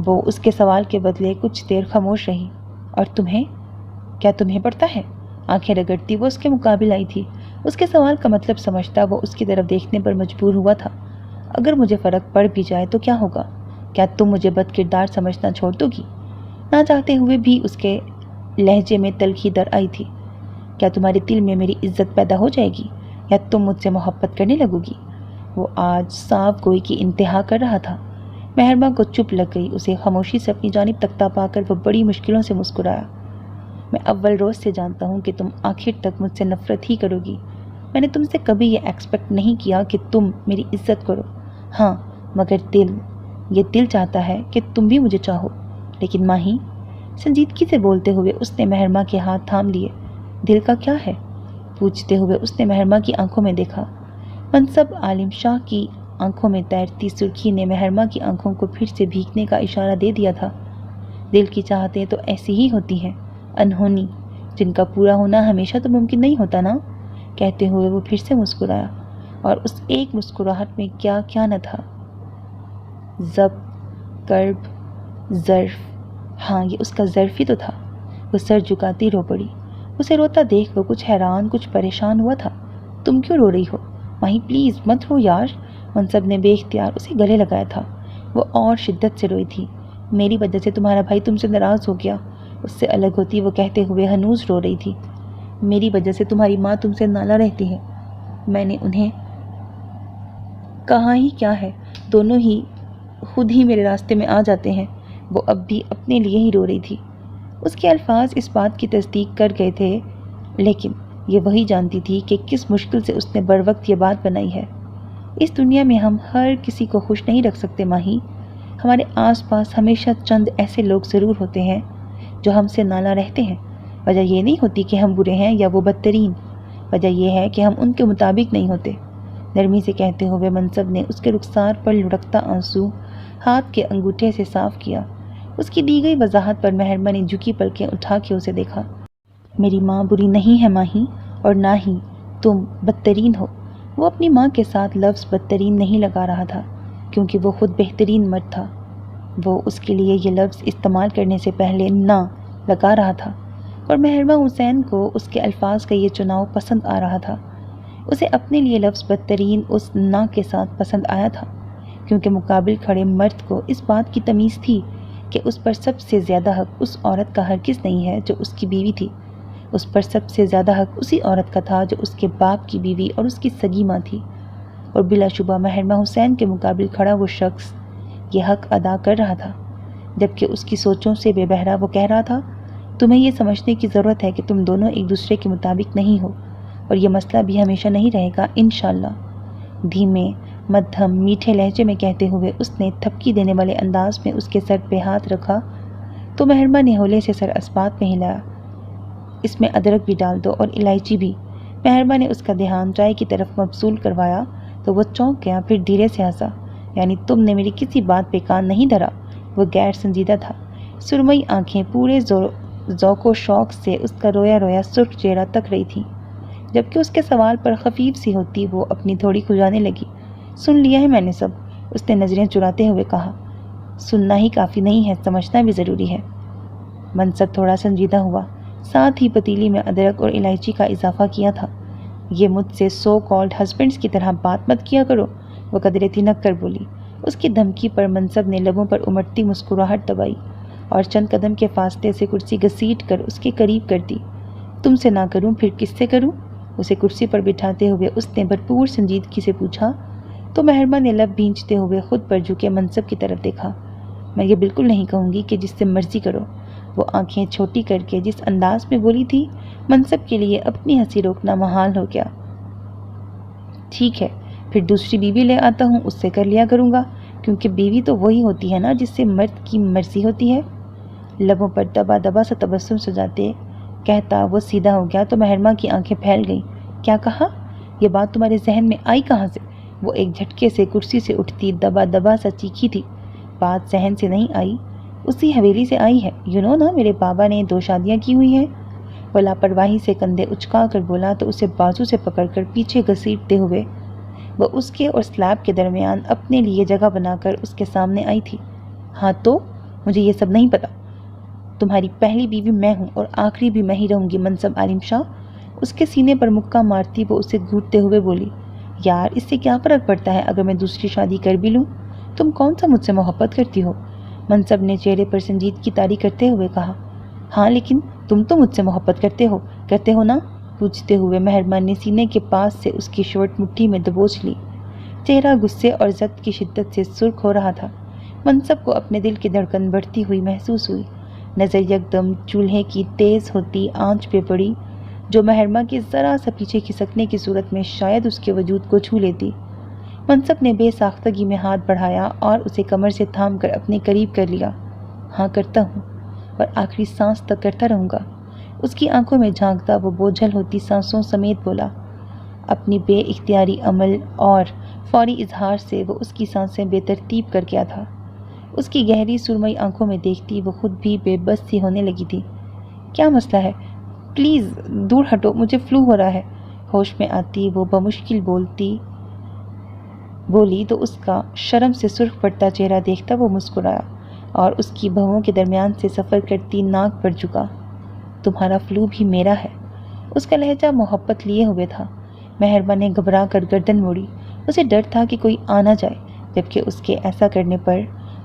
وہ اس کے سوال کے بدلے کچھ دیر خاموش رہی۔ اور تمہیں؟ کیا تمہیں پڑتا ہے؟ آنکھیں رگڑتی وہ اس کے مقابل آئی تھی۔ اس کے سوال کا مطلب سمجھتا وہ اس کی طرف دیکھنے پر مجبور ہوا تھا۔ اگر مجھے فرق پڑ بھی جائے تو کیا ہوگا؟ کیا تم مجھے بد کردار سمجھنا چھوڑ دو گی؟ نہ چاہتے ہوئے بھی اس کے لہجے میں تلخی در آئی تھی۔ کیا تمہارے دل میں میری عزت پیدا ہو جائے گی یا تم مجھ سے محبت کرنے لگو گی؟ وہ آج صاف گوئی کی انتہا کر رہا تھا۔ مہرباں کو چپ لگ گئی۔ اسے خاموشی سے اپنی جانب تکتا پا کر وہ بڑی مشکلوں سے مسکرایا۔ میں اول روز سے جانتا ہوں کہ تم آخر تک مجھ سے نفرت ہی کرو گی۔ میں نے تم سے کبھی یہ ایکسپیکٹ نہیں کیا کہ تم میری عزت کرو۔ ہاں، مگر یہ دل چاہتا ہے کہ تم بھی مجھے چاہو۔ لیکن ماہی، سنجیدگی سے بولتے ہوئے اس نے مہرمہ کے ہاتھ تھام لیے۔ دل کا کیا ہے؟ پوچھتے ہوئے اس نے مہرمہ کی آنکھوں میں دیکھا۔ منصب عالم شاہ کی آنکھوں میں تیرتی سرخی نے مہرمہ کی آنکھوں کو پھر سے بھیگنے کا اشارہ دے دیا تھا۔ دل کی چاہتیں تو ایسی ہی ہوتی ہیں، انہونی، جن کا پورا ہونا ہمیشہ تو ممکن نہیں ہوتا نا۔ کہتے ہوئے وہ پھر سے مسکرایا، اور اس ایک مسکراہٹ میں کیا کیا نہ تھا۔ ضبط، کرب، ظرف۔ ہاں، یہ اس کا ظرف ہی تو تھا۔ وہ سر جھکاتی رو پڑی۔ اسے روتا دیکھ وہ کچھ حیران کچھ پریشان ہوا تھا۔ تم کیوں رو رہی ہو؟ ماہی پلیز مت رو یار۔ منصب نے بے اختیار اسے گلے لگایا تھا۔ وہ اور شدت سے روئی تھی۔ میری وجہ سے تمہارا بھائی تم سے ناراض ہو گیا۔ اس سے الگ ہوتی وہ کہتے ہوئے ہنوز رو رہی تھی۔ میری وجہ سے تمہاری ماں تم سے نالا رہتی ہے۔ میں نے انہیں کہا ہی کیا ہے، دونوں ہی خود ہی میرے راستے میں آ جاتے ہیں۔ وہ اب بھی اپنے لیے ہی رو رہی تھی۔ اس کے الفاظ اس بات کی تصدیق کر گئے تھے، لیکن یہ وہی جانتی تھی کہ کس مشکل سے اس نے بروقت یہ بات بنائی ہے۔ اس دنیا میں ہم ہر کسی کو خوش نہیں رکھ سکتے ماہی۔ ہمارے آس پاس ہمیشہ چند ایسے لوگ ضرور ہوتے ہیں جو ہم سے نالا رہتے ہیں۔ وجہ یہ نہیں ہوتی کہ ہم برے ہیں یا وہ بدترین، وجہ یہ ہے کہ ہم ان کے مطابق نہیں ہوتے۔ نرمی سے کہتے ہوئے منصب نے اس کے رخسار پر لڑکتا آنسو ہاتھ کے انگوٹھے سے صاف کیا۔ اس کی دی گئی وضاحت پر مہرمہ نے جھکی پلکیں اٹھا کے اسے دیکھا۔ میری ماں بری نہیں ہے ماہی، اور نہ ہی تم بدترین ہو۔ وہ اپنی ماں کے ساتھ لفظ بدترین نہیں لگا رہا تھا کیونکہ وہ خود بہترین مرد تھا۔ وہ اس کے لیے یہ لفظ استعمال کرنے سے پہلے نہ لگا رہا تھا، اور مہربہ حسین کو اس کے الفاظ کا یہ چناؤ پسند آ رہا تھا۔ اسے اپنے لیے لفظ بدترین اس نہ کے ساتھ پسند آیا تھا کیونکہ مقابل کھڑے مرد کو اس بات کی تمیز تھی کہ اس پر سب سے زیادہ حق اس عورت کا ہرگز نہیں ہے جو اس کی بیوی تھی۔ اس پر سب سے زیادہ حق اسی عورت کا تھا جو اس کے باپ کی بیوی اور اس کی سگی ماں تھی، اور بلا شبہ مہرمہ حسین کے مقابل کھڑا وہ شخص یہ حق ادا کر رہا تھا۔ جبکہ اس کی سوچوں سے بے بہرا وہ کہہ رہا تھا، تمہیں یہ سمجھنے کی ضرورت ہے کہ تم دونوں ایک دوسرے کے مطابق نہیں ہو، اور یہ مسئلہ بھی ہمیشہ نہیں رہے گا انشاءاللہ۔ دھیمے، مدھم، میٹھے لہجے میں کہتے ہوئے اس نے تھپکی دینے والے انداز میں اس کے سر پہ ہاتھ رکھا تو مہرمہ نے ہولے سے سر اسبات میں ہلایا۔ اس میں ادرک بھی ڈال دو اور الائچی بھی۔ مہرمہ نے اس کا دھیان چائے کی طرف مبذول کروایا تو وہ چونک گیا، پھر دھیرے سے ہنسا۔ یعنی تم نے میری کسی بات پہ کان نہیں دھرا؟ وہ غیر سنجیدہ تھا۔ سرمئی آنکھیں پورے ذوق و شوق سے اس کا رویا رویا سرخ چہرہ تک رہی تھیں، جبکہ اس کے سوال پر خفیف سی ہوتی وہ اپنی تھوڑی کھجانے لگی۔ سن لیا ہے میں نے سب، اس نے نظریں چراتے ہوئے کہا۔ سننا ہی کافی نہیں ہے، سمجھنا بھی ضروری ہے۔ منصب تھوڑا سنجیدہ ہوا، ساتھ ہی پتیلی میں ادرک اور الائچی کا اضافہ کیا تھا۔ یہ مجھ سے سو کالڈ ہسبینڈز کی طرح بات مت کیا کرو، وہ قدرے تھنک کر بولی۔ اس کی دھمکی پر منصب نے لبوں پر امٹتی مسکراہٹ دبائی اور چند قدم کے فاصلے سے کرسی گھسیٹ کر اس کے قریب کر دی۔ تم سے نہ کروں پھر کس سے کروں؟ اسے کرسی پر بٹھاتے ہوئے اس نے بھرپور سنجیدگی سے پوچھا۔ تو مہربا نے لب بھینچتے ہوئے خود پر جھکے منصب کی طرف دیکھا۔ میں یہ بالکل نہیں کہوں گی کہ جس سے مرضی کرو، وہ آنکھیں چھوٹی کر کے جس انداز میں بولی تھی، منصب کے لیے اپنی ہنسی روکنا محال ہو گیا۔ ٹھیک ہے، پھر دوسری بیوی لے آتا ہوں، اس سے کر لیا کروں گا، کیونکہ بیوی تو وہی ہوتی ہے نا جس سے مرد کی مرضی ہوتی ہے۔ لبوں پر دبا دبا سا تبسم سجاتے کہتا وہ سیدھا ہو گیا تو مہرما کی آنکھیں پھیل گئیں۔ کیا کہا؟ یہ بات تمہارے ذہن میں آئی کہاں سے؟ وہ ایک جھٹکے سے کرسی سے اٹھتی دبا دبا سا چیخی تھی۔ بات ذہن سے نہیں آئی، اسی حویلی سے آئی ہے۔ نا میرے بابا نے 2 شادیاں کی ہوئی ہیں۔ وہ لاپرواہی سے کندھے اچکا کر بولا تو اسے بازو سے پکڑ کر پیچھے گھسیٹتے ہوئے وہ اس کے اور سلیب کے درمیان اپنے لیے جگہ بنا کر اس کے سامنے آئی تھی۔ ہاں تو مجھے یہ سب نہیں پتا۔ تمہاری پہلی بیوی میں ہوں اور آخری بھی میں ہی رہوں گی منصب عالم شاہ۔ اس کے سینے پر مکہ مارتی وہ اسے گھوٹتے ہوئے بولی۔ یار اس سے کیا فرق پڑتا ہے اگر میں دوسری شادی کر بھی لوں؟ تم کون سا مجھ سے محبت کرتی ہو؟ منصب نے چہرے پر سنجیدگی طاری کرتے ہوئے کہا۔ ہاں لیکن تم تو مجھ سے محبت کرتے ہو نا؟ پوچھتے ہوئے مہربان نے سینے کے پاس سے اس کی شرٹ مٹھی میں دبوچ لی۔ چہرہ غصے اور ضد کی شدت سے سرخ ہو رہا تھا۔ منصب کو اپنے دل کی دھڑکن بڑھتی ہوئی محسوس ہوئی۔ نظر یکدم چولہے کی تیز ہوتی آنچ پہ پڑی جو مہرما کے ذرا سا پیچھے کھسکنے کی صورت میں شاید اس کے وجود کو چھو لیتی۔ منصب نے بے ساختگی میں ہاتھ بڑھایا اور اسے کمر سے تھام کر اپنے قریب کر لیا۔ ہاں کرتا ہوں، اور آخری سانس تک کرتا رہوں گا۔ اس کی آنکھوں میں جھانکتا وہ بوجھل ہوتی سانسوں سمیت بولا۔ اپنی بے اختیاری عمل اور فوری اظہار سے وہ اس کی سانسیں بے ترتیب کر گیا تھا۔ اس کی گہری سرمئی آنکھوں میں دیکھتی وہ خود بھی بے بس سی ہونے لگی تھی۔ کیا مسئلہ ہے؟ پلیز دور ہٹو، مجھے فلو ہو رہا ہے۔ ہوش میں آتی وہ بمشکل بولی تو اس کا شرم سے سرخ پڑتا چہرہ دیکھتا وہ مسکرایا اور اس کی بھووں کے درمیان سے سفر کرتی ناک پر جھکا۔ تمہارا فلو بھی میرا ہے۔ اس کا لہجہ محبت لیے ہوئے تھا۔ مہربا نے گھبرا کر گردن موڑی۔ اسے ڈر تھا کہ کوئی آ نہ جائے، جبکہ اس کے ایسا کرنے پر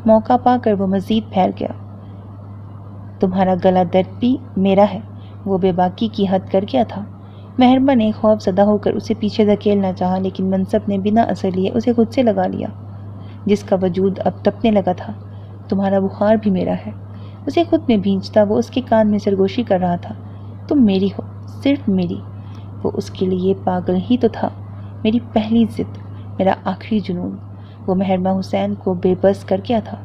موقع پا کر وہ مزید پھیل گیا۔ تمہارا گلا درد بھی میرا ہے، وہ بے باکی کی حد کر گیا تھا۔ مہربا نے خوف زدہ ہو کر اسے پیچھے دھکیلنا چاہا، لیکن منصب نے بنا اثر لیے اسے خود سے لگا لیا، جس کا وجود اب تپنے لگا تھا۔ تمہارا بخار بھی میرا ہے، اسے خود میں بھینچتا وہ اس کے کان میں سرگوشی کر رہا تھا۔ تم میری ہو، صرف میری۔ وہ اس کے لیے پاگل ہی تو تھا، میری پہلی ضد، میرا آخری جنون۔ وہ مہربا حسین کو بے بس کر گیا تھا۔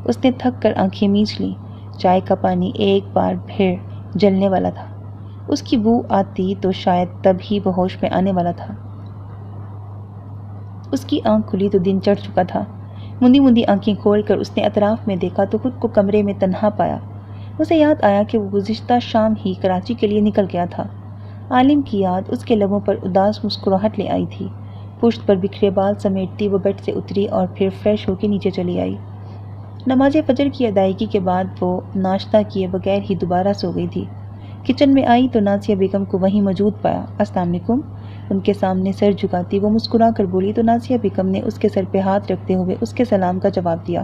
اس نے تھک کر آنکھیں میچ لیں۔ چائے کا پانی ایک بار پھر جلنے والا تھا۔ اس کی بو آتی تو شاید تب ہی وہ ہوش میں آنے والا تھا۔ اس کی آنکھ کھلی تو دن چڑھ چکا تھا۔ مندی مندی آنکھیں کھول کر اس نے اطراف میں دیکھا تو خود کو کمرے میں تنہا پایا۔ اسے یاد آیا کہ وہ گزشتہ شام ہی کراچی کے لیے نکل گیا تھا۔ عالم کی یاد اس کے لبوں پر اداس مسکراہٹ لے آئی تھی۔ پشت پر بکھرے بال سمیٹتی وہ بیڈ سے اتری اور پھر فریش ہو کے نیچے چلی آئی۔ نماز فجر کی ادائیگی کے بعد وہ ناشتہ کیے بغیر ہی دوبارہ سو گئی تھی۔ کچن میں آئی تو نازیہ بیگم کو وہیں موجود پایا۔ السلام علیکم، ان کے سامنے سر جھکاتی وہ مسکرا کر بولی تو نازیہ بیگم نے اس کے سر پہ ہاتھ رکھتے ہوئے اس کے سلام کا جواب دیا۔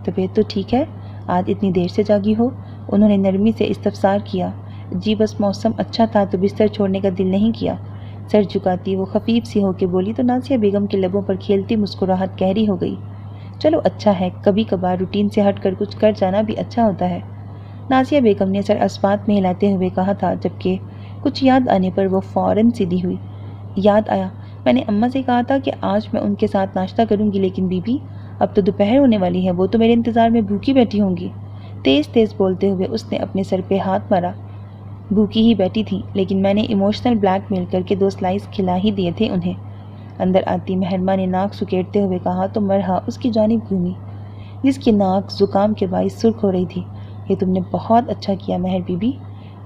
طبیعت تو ٹھیک ہے؟ آج اتنی دیر سے جاگی ہو؟ انہوں نے نرمی سے استفسار کیا۔ جی بس موسم اچھا تھا تو بستر چھوڑنے کا دل نہیں کیا۔ سر جھکاتی وہ خفیف سی ہو کے بولی تو نازیہ بیگم کے لبوں پر کھیلتی مسکراہٹ گہری ہو گئی۔ چلو اچھا ہے، کبھی کبھار روٹین سے ہٹ کر کچھ کر جانا بھی اچھا ہوتا ہے، نازیہ بیگم نے سر اسبات میں ہلاتے ہوئے کہا تھا، جبکہ کچھ یاد آنے پر وہ فوراً سیدھی ہوئی۔ یاد آیا، میں نے اماں سے کہا تھا کہ آج میں ان کے ساتھ ناشتہ کروں گی، لیکن بی بی اب تو دوپہر ہونے والی ہے، وہ تو میرے انتظار میں بھوکی بیٹھی ہوں گی۔ تیز تیز بولتے ہوئے اس نے اپنے سر پہ ہاتھ مارا۔ بھوکی ہی بیٹھی تھی، لیکن میں نے ایموشنل بلیک میل کر کے 2 سلائس کھلا ہی دیے تھے انہیں۔ اندر آتی مہرما نے ناک سکیڑتے ہوئے کہا تو مرہا اس کی جانب گھومی، جس کی ناک زکام کے باعث سرخ ہو رہی تھی یہ تم نے بہت اچھا کیا مہر بی بی،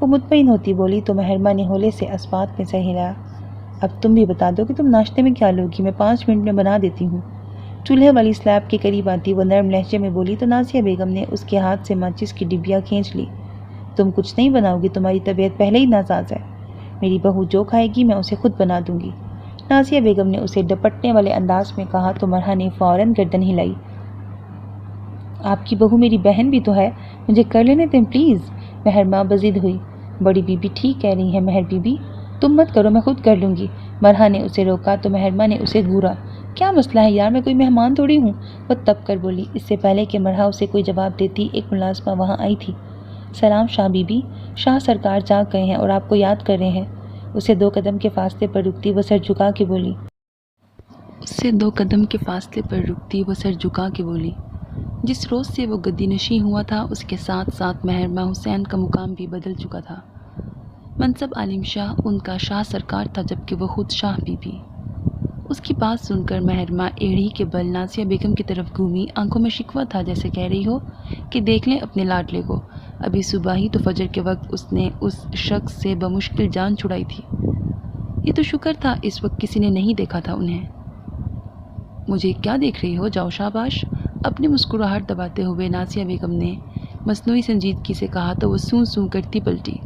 وہ مطمئن ہوتی بولی تو مہرماں نے ہولے سے اسبات میں سر ہلایا۔ اب تم بھی بتا دو کہ تم ناشتے میں کیا لوگی، میں 5 منٹ میں بنا دیتی ہوں۔ چولہے والی سلیب کے قریب آتی وہ نرم لہجے میں بولی تو نازیہ بیگم نے اس کے ہاتھ سے ماچس کی ڈبیا کھینچ لی۔ تم کچھ نہیں بناؤ گی، تمہاری طبیعت پہلے ہی ناساز ہے، میری بہو جو کھائے گی میں اسے خود بنا دوں گی، نازیہ بیگم نے اسے ڈپٹنے والے انداز میں کہا تو مرحا نے فوراً گردن ہلائی۔ آپ کی بہو میری بہن بھی تو ہے، مجھے کر لینے دیں پلیز، مہرماں بضد ہوئی۔ بڑی بی بی ٹھیک کہہ رہی ہے مہر بی بی، تم مت کرو، میں خود کر لوں گی، مرحا نے اسے روکا تو مہرماں نے اسے گھورا۔ کیا مسئلہ ہے یار، میں کوئی مہمان تھوڑی ہوں، وہ تب کر بولی۔ اس سے پہلے کہ مرحا اسے کوئی جواب دیتی ایک ملازمہ وہاں آئی تھی۔ سلام شاہ بی بی، شاہ سرکار جاگ گئے ہیں اور آپ کو یاد کر رہے ہیں، اسے 2 قدم کے فاصلے پر رکتی وہ سر جھکا کے بولی۔ جس روز سے وہ گدی نشیں ہوا تھا اس کے ساتھ ساتھ مہرماں حسین کا مقام بھی بدل چکا تھا۔ منصب عالم شاہ ان کا شاہ سرکار تھا جبکہ وہ خود شاہ بی بی۔ اس کی بات سن کر مہرماں ایڑھی کے بل نازیہ بیگم کی طرف گھومی، آنکھوں میں شکوہ تھا جیسے کہہ رہی ہو کہ دیکھ لیں اپنے لاڈلے کو، ابھی صبح ہی تو فجر کے وقت اس نے اس شخص سے بمشکل جان چھڑائی تھی، یہ تو شکر تھا اس وقت کسی نے نہیں دیکھا تھا انہیں۔ مجھے کیا دیکھ رہی ہو، جاؤ شاباش، اپنی مسکراہٹ دباتے ہوئے نازیہ بیگم نے مصنوعی سنجیدگی سے کہا تو وہ سوں سوں کرتی پلٹی۔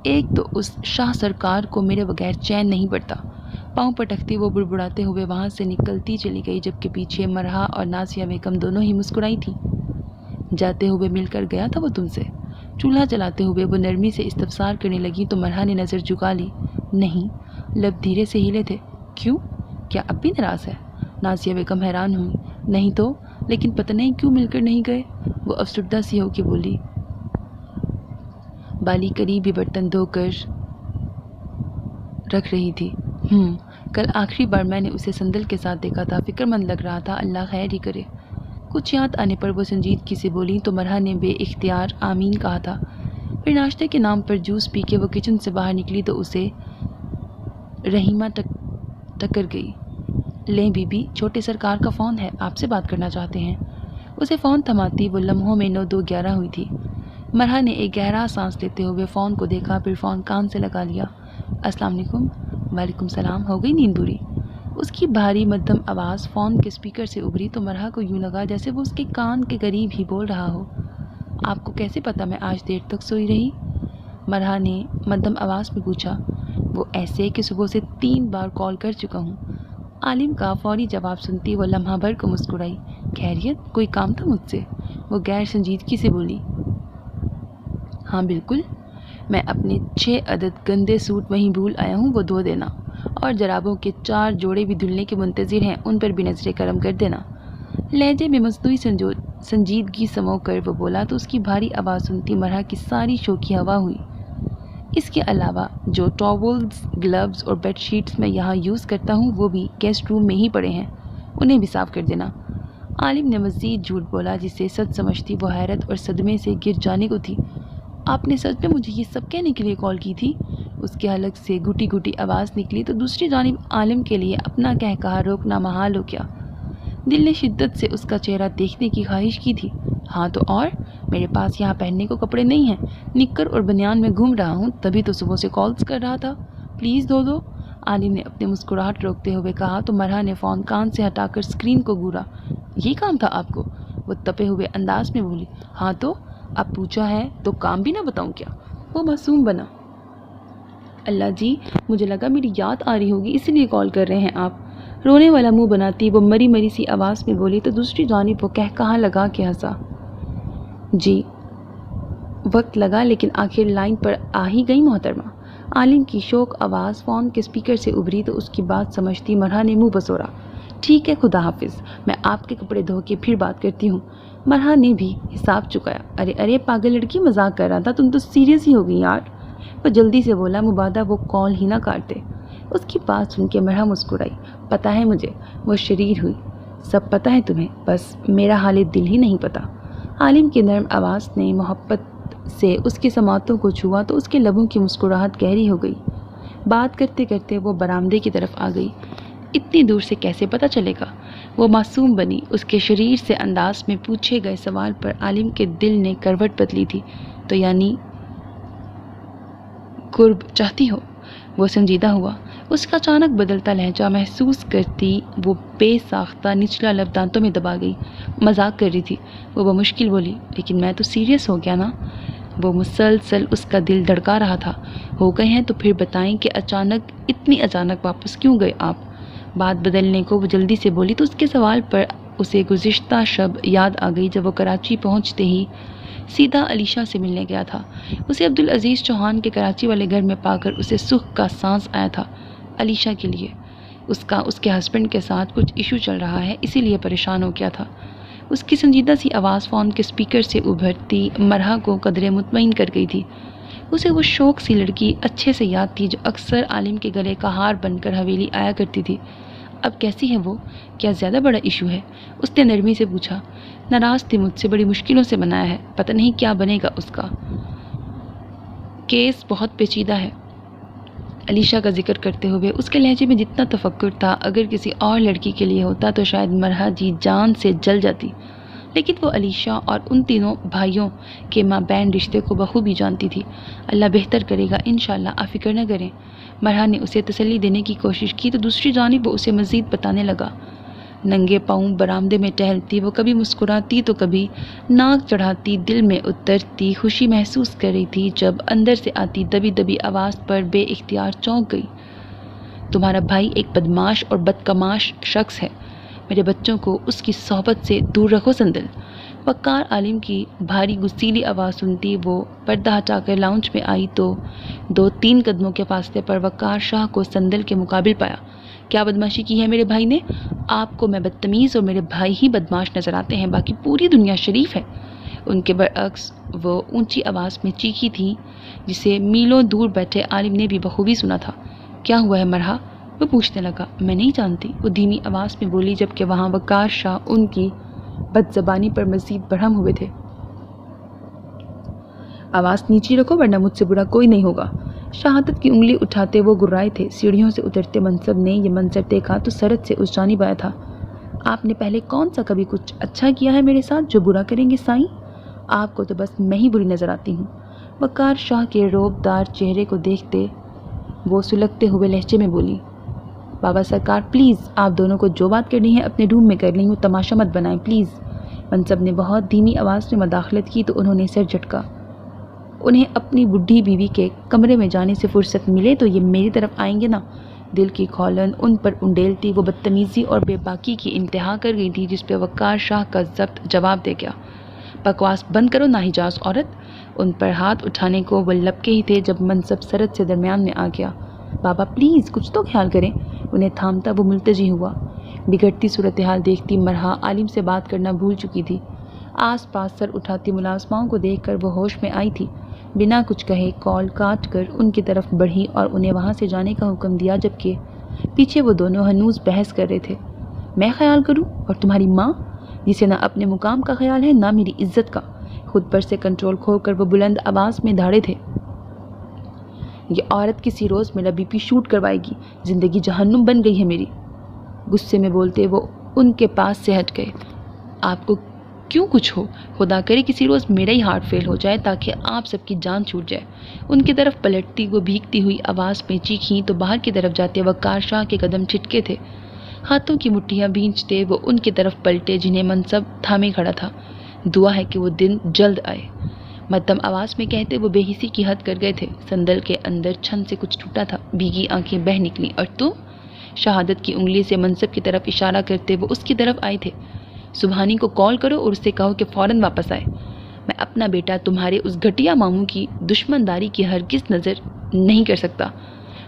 ایک تو اس شاہ سرکار کو میرے بغیر چین نہیں پڑتا، پاؤں پٹکتی وہ بڑبڑاتے ہوئے وہاں سے نکلتی چلی گئی جبکہ پیچھے مرحا اور نازیہ بیگم دونوں ہی مسکرائی تھیں۔ جاتے ہوئے مل کر گیا تھا وہ تم سے؟ چولہا چلاتے ہوئے وہ نرمی سے استفسار کرنے لگی تو مرحا نے نظر جھکا لی۔ نہیں، لب دھیرے سے ہلے تھے۔ کیوں، کیا اب بھی ناراض ہے؟ نازیہ بیگم حیران ہوئی۔ نہیں تو، لیکن پتہ نہیں کیوں مل کر نہیں گئے، وہ افسردہ سی ہو کے بولی۔ بالی قریب ہی برتن دھو کر رکھ رہی تھی۔ کل آخری بار میں نے اسے سندل کے ساتھ دیکھا تھا، فکر مند لگ رہا تھا، اللہ خیر ہی کرے۔ کچھ یاد آنے پر وہ سنجیدگی سے بولی تو مرحا نے بے اختیار آمین کہا تھا۔ پھر ناشتے کے نام پر جوس پی کے وہ کچن سے باہر نکلی تو اسے رحیمہ ٹکر گئی۔ لیں بی بی، چھوٹے سرکار کا فون ہے، آپ سے بات کرنا چاہتے ہیں۔ اسے فون تھماتی وہ لمحوں میں 9:02:11 ہوئی تھی۔ مرحا نے ایک گہرا سانس لیتے ہوئے فون کو دیکھا، پھر فون کان سے لگا لیا۔ السلام علیکم۔ وعلیکم السلام۔ ہو گئی نیند پوری؟ اس کی بھاری مدھم آواز فون کے اسپیکر سے ابھری تو مرحا کو یوں لگا جیسے وہ اس کے کان کے قریب ہی بول رہا ہو۔ آپ کو کیسے پتا میں آج دیر تک سوئی رہی؟ مرحا نے مدھم آواز میں پوچھا۔ وہ ایسے کہ صبح سے 3 بار کال کر چکا ہوں۔ عالم کا فوری جواب سنتی وہ لمحہ بھر کو مسکرائی۔ خیریت، کوئی کام تھا مجھ سے؟ وہ غیر سنجیدگی سے بولی۔ ہاں بالکل، میں اپنے 6 عدد گندے سوٹ وہیں بھول آیا ہوں، وہ دھو دینا، اور جرابوں کے 4 جوڑے بھی دھلنے کے منتظر ہیں، ان پر بھی نظر کرم کر دینا۔ لہجے میں مصنوعی سنجیدگی سمو کر وہ بولا تو اس کی بھاری آواز سنتی مرحا کی ساری شوخی ہوا ہوئی۔ اس کے علاوہ جو ٹاولز، گلوز اور بیڈ شیٹس میں یہاں یوز کرتا ہوں وہ بھی گیسٹ روم میں ہی پڑے ہیں، انہیں بھی صاف کر دینا۔ عالم نے مزید جھوٹ بولا جسے سچ سمجھتی وہ حیرت اور صدمے سے گر جانے کو تھی۔ آپ نے سچ میں مجھے یہ سب کہنے کے لیے کال کی تھی؟ اس کے حلق سے گھٹی گھٹی آواز نکلی تو دوسری جانب عالم کے لیے اپنا کہا روکنا محال ہو گیا۔ دل نے شدت سے اس کا چہرہ دیکھنے کی خواہش کی تھی۔ ہاں تو اور، میرے پاس یہاں پہننے کو کپڑے نہیں ہیں، نکر اور بنیان میں گھوم رہا ہوں، تبھی تو صبح سے کالز کر رہا تھا، پلیز دھو دو، عالم نے اپنی مسکراہٹ روکتے ہوئے کہا تو مرحا نے فون کان سے ہٹا کر اسکرین کو گھورا۔ یہ کام تھا آپ کو؟ وہ تپے ہوئے انداز میں بولی۔ ہاں تو، اب پوچھا ہے تو کام بھی نہ بتاؤں کیا؟ وہ معصوم بنا۔ اللہ جی، مجھے لگا میری یاد آ رہی ہوگی اسی لیے کال کر رہے ہیں آپ، رونے والا منہ بناتی وہ مری مری سی آواز میں بولی تو دوسری جانب وہ کہا لگا کے ہنسا۔ جی وقت لگا لیکن آخر لائن پر آ ہی گئی محترمہ۔ عالم کی شوق آواز فون کے اسپیکر سے ابھری تو اس کی بات سمجھتی مرحا نے منہ بسوڑا۔ ٹھیک ہے، خدا حافظ، میں آپ کے کپڑے دھو کے پھر بات کرتی ہوں۔ مرحا نے بھی حساب چکایا۔ ارے پاگل لڑکی، مذاق کر رہا تھا، تم تو سیریس ہی ہو گئی یار، وہ جلدی سے بولا، مبادہ وہ کال ہی نہ کاٹتے۔ اس کی بات سن کے مرحا مسکرائی۔ پتہ ہے مجھے، وہ شریر ہوئی، سب پتہ ہے تمہیں، بس میرا حال دل ہی نہیں پتہ۔ عالم کی نرم آواز نے محبت سے اس کی سماعتوں کو چھوا تو اس کے لبوں کی مسکراہٹ گہری ہو گئی۔ بات کرتے کرتے وہ برآمدے کی طرف آ گئی۔ اتنی دور سے کیسے پتہ چلے گا؟ وہ معصوم بنی۔ اس کے شریر سے انداز میں پوچھے گئے سوال پر عالم کے دل نے کروٹ بدلی تھی۔ تو یعنی قرب چاہتی ہو؟ وہ سنجیدہ ہوا۔ اس کا اچانک بدلتا لہجہ محسوس کرتی وہ بے ساختہ نچلا لب دانتوں میں دبا گئی۔ مذاق کر رہی تھی، وہ بمشکل بولی، لیکن میں تو سیریس ہو گیا نا۔ وہ مسلسل اس کا دل دھڑکا رہا تھا۔ ہو گئے ہیں تو پھر بتائیں کہ اتنی اچانک واپس کیوں گئے آپ؟ بات بدلنے کو وہ جلدی سے بولی تو اس کے سوال پر اسے گزشتہ شب یاد آ گئی جب وہ کراچی پہنچتے ہی سیدھا علیشہ سے ملنے گیا تھا۔ اسے عبدالعزیز چوہان کے کراچی والے گھر میں پا کر اسے سکھ کا سانس آیا تھا۔ علیشہ کے لیے اس کے ہسبینڈ کے ساتھ کچھ ایشو چل رہا ہے، اسی لیے پریشان ہو گیا تھا۔ اس کی سنجیدہ سی آواز فون کے اسپیکر سے ابھرتی مرحا کو قدرے مطمئن کر گئی تھی۔ اسے وہ شوق سی لڑکی اچھے سے یاد تھی جو اکثر عالم کے گلے کا ہار بن کر حویلی آیا کرتی تھی۔ اب کیسی ہے وہ؟ کیا زیادہ بڑا ایشو ہے؟ اس نے نرمی سے پوچھا۔ ناراض تھی مجھ سے، بڑی مشکلوں سے بنایا ہے، پتہ نہیں کیا بنے گا اس کا۔ کیس بہت پیچیدہ ہے۔ علیشہ کا ذکر کرتے ہوئے اس کے لہجے میں جتنا تفکر تھا، اگر کسی اور لڑکی کے لیے ہوتا تو شاید مرحا جی جان سے جل جاتی، لیکن وہ علیشہ اور ان تینوں بھائیوں کے مابین رشتے کو بخوبی جانتی تھی۔ اللہ بہتر کرے گا انشاءاللہ، آپ فکر نہ کریں۔ مرحا نے اسے تسلی دینے کی کوشش کی تو دوسری جانب وہ اسے مزید بتانے لگا۔ ننگے پاؤں برآمدے میں ٹہلتی وہ کبھی مسکراتی تو کبھی ناک چڑھاتی دل میں اترتی خوشی محسوس کر رہی تھی جب اندر سے آتی دبی دبی آواز پر بے اختیار چونک گئی۔ تمہارا بھائی ایک بدماش اور بدکماش شخص ہے، میرے بچوں کو اس کی صحبت سے دور رکھو سندل۔ وقار عالم کی بھاری غصیلی آواز سنتی وہ پردہ ہٹا کر لاؤنج میں آئی تو 2-3 قدموں کے فاصلے پر وقار شاہ کو سندل کے مقابل پایا۔ کیا بدماشی کی ہے میرے بھائی نے؟ آپ کو میں بدتمیز اور میرے بھائی ہی بدماش نظر آتے ہیں، باقی پوری دنیا شریف ہے۔ ان کے برعکس وہ اونچی آواز میں چیخی تھی جسے میلوں دور بیٹھے عالم نے بھی بخوبی سنا تھا۔ کیا ہوا ہے مرحا؟ وہ پوچھنے لگا۔ میں نہیں جانتی، وہ دھیمی آواز میں بولی جبکہ وہاں وقار شاہ ان کی بد زبانی پر مزید برہم ہوئے تھے۔ آواز نیچی رکھو ورنہ مجھ سے برا کوئی نہیں ہوگا۔ شہادت کی انگلی اٹھاتے وہ گرائے تھے۔ سیڑھیوں سے اترتے منصب نے یہ منظر دیکھا تو سرد سے اس جانب آیا تھا۔ آپ نے پہلے کون سا کبھی کچھ اچھا کیا ہے میرے ساتھ جو برا کریں گے سائیں؟ آپ کو تو بس میں ہی بری نظر آتی ہوں۔ وقار شاہ کے روب دار چہرے کو دیکھتے وہ سلگتے ہوئے لہجے میں بولی۔ بابا سرکار پلیز، آپ دونوں کو جو بات کرنی ہے اپنے روم میں کر لیں، وہ تماشا مت بنائیں پلیز۔ منصب نے بہت دھیمی آواز میں مداخلت کی تو انہوں نے سر جھٹکا۔ انہیں اپنی بڈھی بیوی کے کمرے میں جانے سے فرصت ملے تو یہ میری طرف آئیں گے نا؟ دل کی کھولن ان پر انڈیلتی وہ بدتمیزی اور بے باکی کی انتہا کر گئی تھی جس پہ وقار شاہ کا ضبط جواب دے گیا۔ بکواس بند کرو ناہجاز عورت۔ ان پر ہاتھ اٹھانے کو وہ لپکے ہی تھے جب منصب سرد سے درمیان میں آ گیا۔ بابا پلیز کچھ تو خیال کریں۔ انہیں تھامتا وہ ملتجی ہوا۔ بگڑتی صورتحال دیکھتی مرحا عالم سے بات کرنا بھول چکی تھی۔ آس پاس سر اٹھاتی ملازماؤں کو دیکھ کر وہ ہوش میں آئی تھی۔ بنا کچھ کہے کال کاٹ کر ان کی طرف بڑھی اور انہیں وہاں سے جانے کا حکم دیا جبکہ پیچھے وہ دونوں ہنوز بحث کر رہے تھے۔ میں خیال کروں اور تمہاری ماں جسے نہ اپنے مقام کا خیال ہے نہ میری عزت کا۔ خود پر سے کنٹرول کھو کر وہ بلند آواز میں دھاڑے تھے۔ یہ عورت کسی روز میرا بی پی شوٹ کروائے گی، زندگی جہنم بن گئی ہے میری۔ غصے میں بولتے وہ ان کے پاس سے ہٹ گئے۔ آپ کو کیوں کچھ ہو؟ خدا کرے کسی روز میرا ہی ہارٹ فیل ہو جائے تاکہ آپ سب کی جان چھوٹ جائے۔ ان کی طرف پلٹتی وہ بھیگتی ہوئی آواز میں چیخیں تو باہر کی طرف جاتے وقار شاہ کے قدم چھٹکے تھے۔ ہاتھوں کی مٹھیاں بھینچتے وہ ان کی طرف پلٹے جنہیں منصب تھامے کھڑا تھا۔ دعا ہے کہ وہ دن جلد آئے، مدھم آواز میں کہتے وہ بے حسی کی حد کر گئے تھے۔ سندل کے اندر چھن سے کچھ ٹوٹا تھا، بھیگی آنکھیں بہہ نکلیں۔ اور تم؟ شہادت کی انگلی سے منصب کی طرف اشارہ کرتے وہ اس کی طرف آئے تھے۔ سبحانی کو کال کرو اور اسے کہو کہ فوراً واپس آئے۔ میں اپنا بیٹا تمہارے اس گھٹیا ماموں کی دشمنداری کی ہرگز نظر نہیں کر سکتا۔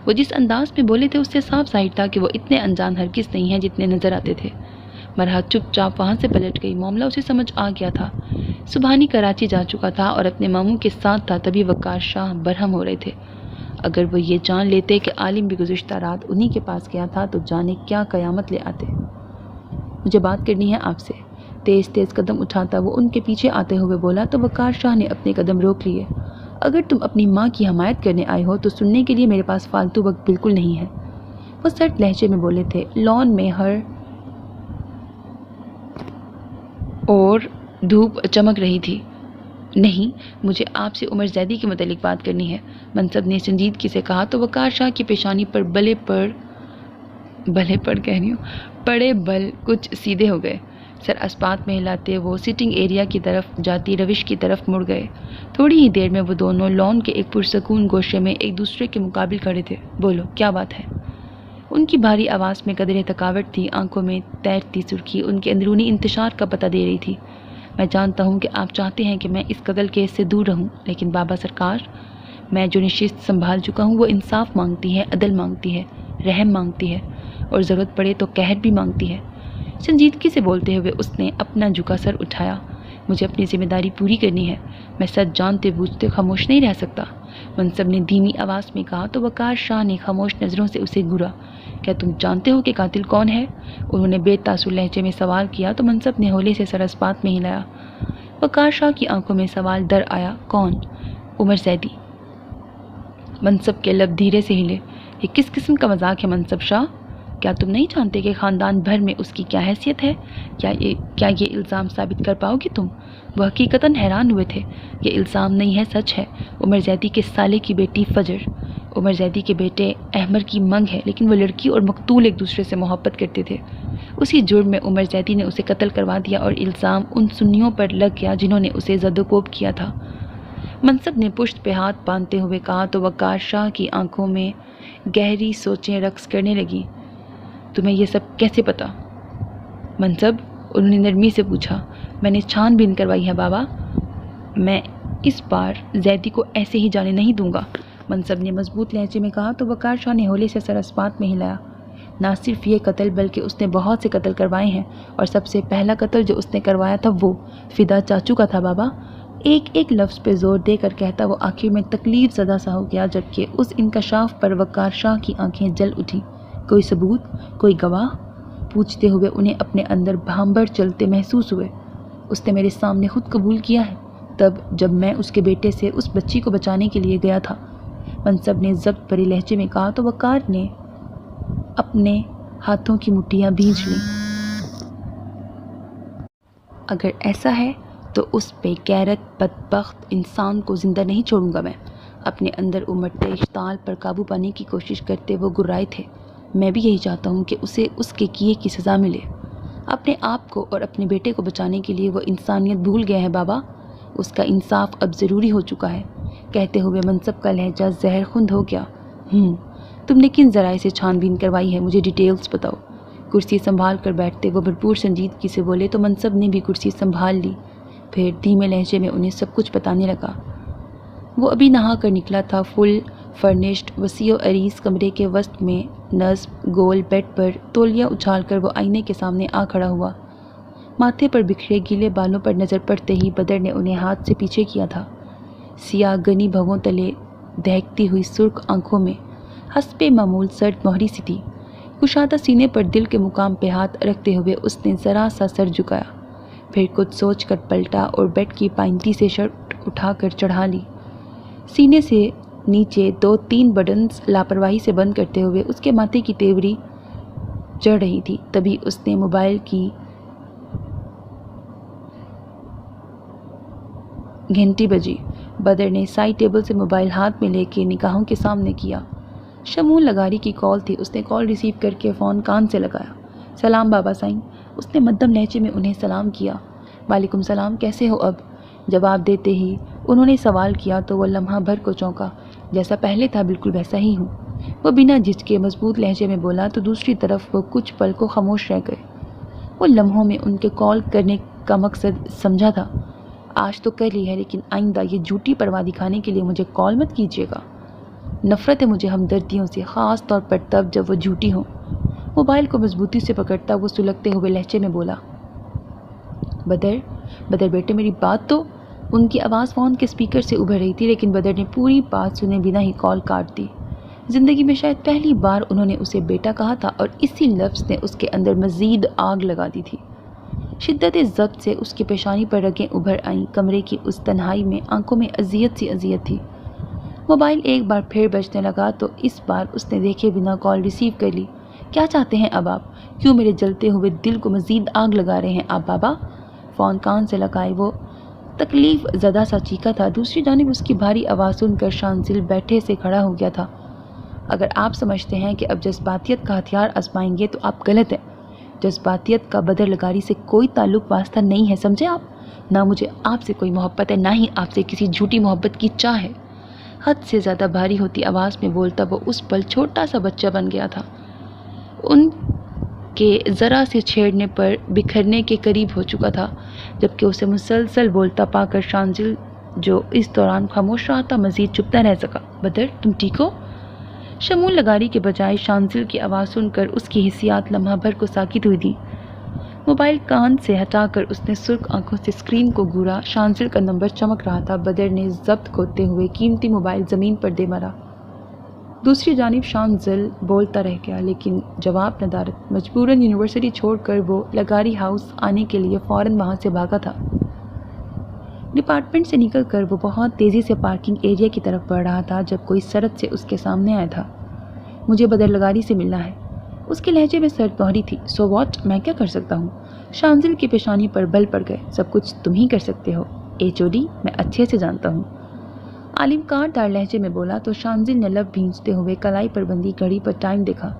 وہ جس انداز میں بولے تھے اس سے صاف ظاہر تھا کہ وہ اتنے انجان ہرگز نہیں ہیں جتنے نظر آتے تھے۔ مرحا چپ چاپ وہاں سے پلٹ گئی۔ معاملہ اسے سمجھ آ گیا تھا۔ سبحانی کراچی جا چکا تھا اور اپنے ماموں کے ساتھ تھا، تبھی وقار شاہ برہم ہو رہے تھے۔ اگر وہ یہ جان لیتے کہ عالم بھی گزشتہ رات انہی کے پاس گیا تھا تو جانے کیا قیامت لے آتے۔ مجھے بات کرنی ہے آپ سے۔ تیز تیز قدم اٹھاتا وہ ان کے پیچھے آتے ہوئے بولا تو وقار شاہ نے اپنے قدم روک لیے۔ اگر تم اپنی ماں کی حمایت کرنے آئے ہو تو سننے کے لیے میرے پاس فالتو وقت بالکل نہیں ہے۔ وہ سرد لہجے میں بولے تھے۔ لان میں ہر اور دھوپ چمک رہی تھی۔ نہیں، مجھے آپ سے عمر زیدی کے متعلق بات کرنی ہے، منصب نے سنجیدگی سے کہا تو وقار شاہ کی پیشانی پر پڑے بل کچھ سیدھے ہو گئے۔ سر اسپات میں ہلاتے وہ سٹنگ ایریا کی طرف جاتی روش کی طرف مڑ گئے۔ تھوڑی ہی دیر میں وہ دونوں لان کے ایک پرسکون گوشے میں ایک دوسرے کے مقابل کھڑے تھے۔ بولو، کیا بات ہے؟ ان کی بھاری آواز میں قدرے تھکاوٹ تھی، آنکھوں میں تیرتی سرخی ان کے اندرونی انتشار کا پتہ دے رہی تھی۔ میں جانتا ہوں کہ آپ چاہتے ہیں کہ میں اس قتل کیس سے دور رہوں، لیکن بابا سرکار، میں جو نشست سنبھال چکا ہوں وہ انصاف مانگتی ہے، عدل مانگتی ہے، رحم مانگتی ہے، اور ضرورت پڑے تو قہر بھی مانگتی ہے۔ سنجیدگی سے بولتے ہوئے اس نے اپنا جھکا سر اٹھایا۔ مجھے اپنی ذمہ داری پوری کرنی ہے، میں سچ جانتے بوجھتے خاموش نہیں رہ سکتا، منصب نے دھیمی آواز میں کہا تو وقار شاہ نے خاموش نظروں سے اسے گھورا۔ کیا تم جانتے ہو کہ قاتل کون ہے؟ انہوں نے بے تاثر لہجے میں سوال کیا تو منصب نے ہولے سے سر اسپات میں ہلایا۔ وقار شاہ کی آنکھوں میں سوال در آیا۔ کون؟ عمر زیدی۔ منصب کے لب دھیرے سے ہلے۔ یہ کس قسم کا مذاق ہے منصب شاہ؟ کیا تم نہیں جانتے کہ خاندان بھر میں اس کی کیا حیثیت ہے؟ کیا یہ الزام ثابت کر پاؤ گے تم؟ وہ حقیقتاً حیران ہوئے تھے۔ یہ الزام نہیں ہے، سچ ہے۔ عمر زیدی کے سالے کی بیٹی فجر، عمر زیدی کے بیٹے احمر کی منگ ہے، لیکن وہ لڑکی اور مقتول ایک دوسرے سے محبت کرتے تھے۔ اسی جرم میں عمر زیدی نے اسے قتل کروا دیا اور الزام ان سنیوں پر لگ گیا جنہوں نے اسے زد و کوب کیا تھا۔ منصب نے پشت پہ ہاتھ باندھتے ہوئے کہا تو وقار شاہ کی آنکھوں میں گہری سوچیں رقص کرنے لگی۔ تمہیں یہ سب کیسے پتا؟ منصب، انہوں نے نرمی سے پوچھا۔ میں نے چھان بین کروائی ہے بابا، میں اس بار زیدی کو ایسے ہی جانے نہیں دوں گا، منصب نے مضبوط لہجے میں کہا تو وقار شاہ نے ہولے سے سر اسپات میں ہلایا۔ نہ صرف یہ قتل بلکہ اس نے بہت سے قتل کروائے ہیں، اور سب سے پہلا قتل جو اس نے کروایا تھا وہ فدا چاچو کا تھا بابا۔ ایک ایک لفظ پہ زور دے کر کہتا وہ آخر میں تکلیف زدہ سا ہو گیا، جبکہ اس انکشاف پر وقار شاہ کی آنکھیں جل اٹھیں۔ کوئی ثبوت، کوئی گواہ؟ پوچھتے ہوئے انہیں اپنے اندر بھانبڑ چلتے محسوس ہوئے۔ اس نے میرے سامنے خود قبول کیا ہے، تب جب میں اس کے بیٹے سے اس بچی کو بچانے کے لیے گیا تھا، منصب نے ضبط بھرے لہجے میں کہا تو وقار نے اپنے ہاتھوں کی مٹھیاں بھیج لیں۔ اگر ایسا ہے تو اس بے غیرت بدبخت انسان کو زندہ نہیں چھوڑوں گا میں۔ اپنے اندر امڑتے اشتعال پر قابو پانے کی کوشش کرتے وہ گرائے تھے۔ میں بھی یہی چاہتا ہوں کہ اسے اس کے کیے کی سزا ملے۔ اپنے آپ کو اور اپنے بیٹے کو بچانے کے لیے وہ انسانیت بھول گیا ہے بابا، اس کا انصاف اب ضروری ہو چکا ہے۔ کہتے ہوئے منصب کا لہجہ زہر خند ہو گیا۔ تم نے کن ذرائع سے چھان بین کروائی ہے؟ مجھے ڈیٹیلز بتاؤ۔ کرسی سنبھال کر بیٹھتے وہ بھرپور سنجیدگی سے بولے تو منصب نے بھی کرسی سنبھال لی، پھر دھیمے لہجے میں انہیں سب کچھ بتانے لگا۔ وہ ابھی نہا کر نکلا تھا۔ فل فرنشڈ وسیع و عریض کمرے کے وسط میں نصب گول بیڈ پر تولیہ اچھال کر وہ آئینے کے سامنے آ کھڑا ہوا۔ ماتھے پر بکھرے گیلے بالوں پر نظر پڑتے ہی بدر نے انہیں ہاتھ سے پیچھے کیا تھا۔ سیاہ گنی بھووں تلے دہکتی ہوئی سرخ آنکھوں میں حسب معمول سرد مہری سی تھی۔ کشادہ سینے پر دل کے مقام پہ ہاتھ رکھتے ہوئے اس نے ذرا سا سر جھکایا، پھر کچھ سوچ کر پلٹا اور بیڈ کی پائنتی سے شرٹ اٹھا کر چڑھا لی۔ سینے سے نیچے 2-3 بٹنز لاپرواہی سے بند کرتے ہوئے اس کے ماتھے کی تیوری چڑھ رہی تھی۔ تبھی اس نے موبائل کی گھنٹی بجی۔ بدر نے سائڈ ٹیبل سے موبائل ہاتھ میں لے کے نگاہوں کے سامنے کیا۔ شمول لگاری کی کال تھی۔ اس نے کال ریسیو کر کے فون کان سے لگایا۔ سلام بابا سائیں، اس نے مدھم لہجے میں انہیں سلام کیا۔ وعلیکم السلام، کیسے ہو اب؟ جواب دیتے ہی انہوں نے سوال کیا تو وہ لمحہ بھر کو چونکا۔ جیسا پہلے تھا بالکل ویسا ہی ہوں، وہ بنا جھجکے مضبوط لہجے میں بولا تو دوسری طرف وہ کچھ پل کو خاموش رہ گئے۔ وہ لمحوں میں ان کے کال کرنے کا مقصد سمجھا تھا۔ آج تو کر لی ہے، لیکن آئندہ یہ جھوٹی پرواہ دکھانے کے لیے مجھے کال مت کیجیے گا۔ نفرت ہے مجھے ہمدردیوں سے، خاص طور پر تب جب وہ جھوٹی ہوں۔ موبائل کو مضبوطی سے پکڑتا وہ سلگتے ہوئے لہجے میں بولا، بدر بیٹے میری بات تو۔ ان کی آواز فون کے اسپیکر سے ابھر رہی تھی، لیکن بدر نے پوری بات سنے بنا ہی کال کاٹ دی۔ زندگی میں شاید پہلی بار انہوں نے اسے بیٹا کہا تھا، اور اسی لفظ نے اس کے اندر مزید آگ لگا دی تھی۔ شدت ضبط سے اس کی پیشانی پر رگیں ابھر آئیں۔ کمرے کی اس تنہائی میں آنکھوں میں اذیت تھی۔ موبائل ایک بار پھر بجنے لگا تو اس بار اس نے دیکھے بنا کال ریسیو کر لی۔ کیا چاہتے ہیں اب آپ؟ کیوں میرے جلتے ہوئے دل کو مزید آگ لگا رہے ہیں آپ بابا؟ فون کان سے لگائے وہ تکلیف زدہ سا چیخا تھا۔ دوسری جانب اس کی بھاری آواز سن کر شانزل بیٹھے سے کھڑا ہو گیا تھا۔ اگر آپ سمجھتے ہیں کہ اب جذباتیت کا ہتھیار آزمائیں گے تو آپ غلط ہیں۔ جذباتیت کا بدر لگاری سے کوئی تعلق واسطہ نہیں ہے، سمجھے آپ؟ نہ مجھے آپ سے کوئی محبت ہے، نہ ہی آپ سے کسی جھوٹی محبت کی چاہ ہے۔ حد سے زیادہ بھاری ہوتی آواز میں بولتا وہ اس پل چھوٹا سا بچہ بن گیا تھا، ان کے ذرا سے چھیڑنے پر بکھرنے کے قریب ہو چکا تھا، جبکہ اسے مسلسل بولتا پا کر شانزل جو اس دوران خاموش رہا تھا مزید چپ نہ رہ سکا۔ بدر، تم ٹھیک ہو؟ شمول لگاری کے بجائے شانزل کی آواز سن کر اس کی حسیات لمحہ بھر کو ساکت ہوئی تھی۔ موبائل کان سے ہٹا کر اس نے سرخ آنکھوں سے اسکرین کو گھورا۔ شانزل کا نمبر چمک رہا تھا۔ بدر نے ضبط کھوتے ہوئے قیمتی موبائل زمین پر دے مارا۔ دوسری جانب شانزل بولتا رہ گیا، لیکن جواب ندارت۔ مجبوراً یونیورسٹی چھوڑ کر وہ لگاری ہاؤس آنے کے لیے فوراً وہاں سے بھاگا تھا۔ ڈپارٹمنٹ سے نکل کر وہ بہت تیزی سے پارکنگ ایریا کی طرف بڑھ رہا تھا جب کوئی سرد سے اس کے سامنے آیا تھا۔ مجھے بدر لگاری سے ملنا ہے۔ اس کے لہجے میں سرد مہری تھی۔ سو واٹ، میں کیا کر سکتا ہوں؟ شانزل کی پیشانی پر بل پڑ گئے۔ سب کچھ تم ہی کر سکتے ہو HOD، میں اچھے سے جانتا ہوں، عالم کار دار لہجے میں بولا تو شانزل نے لب بھینچتے ہوئے کلائی پر بندی گھڑی پر ٹائم دیکھا۔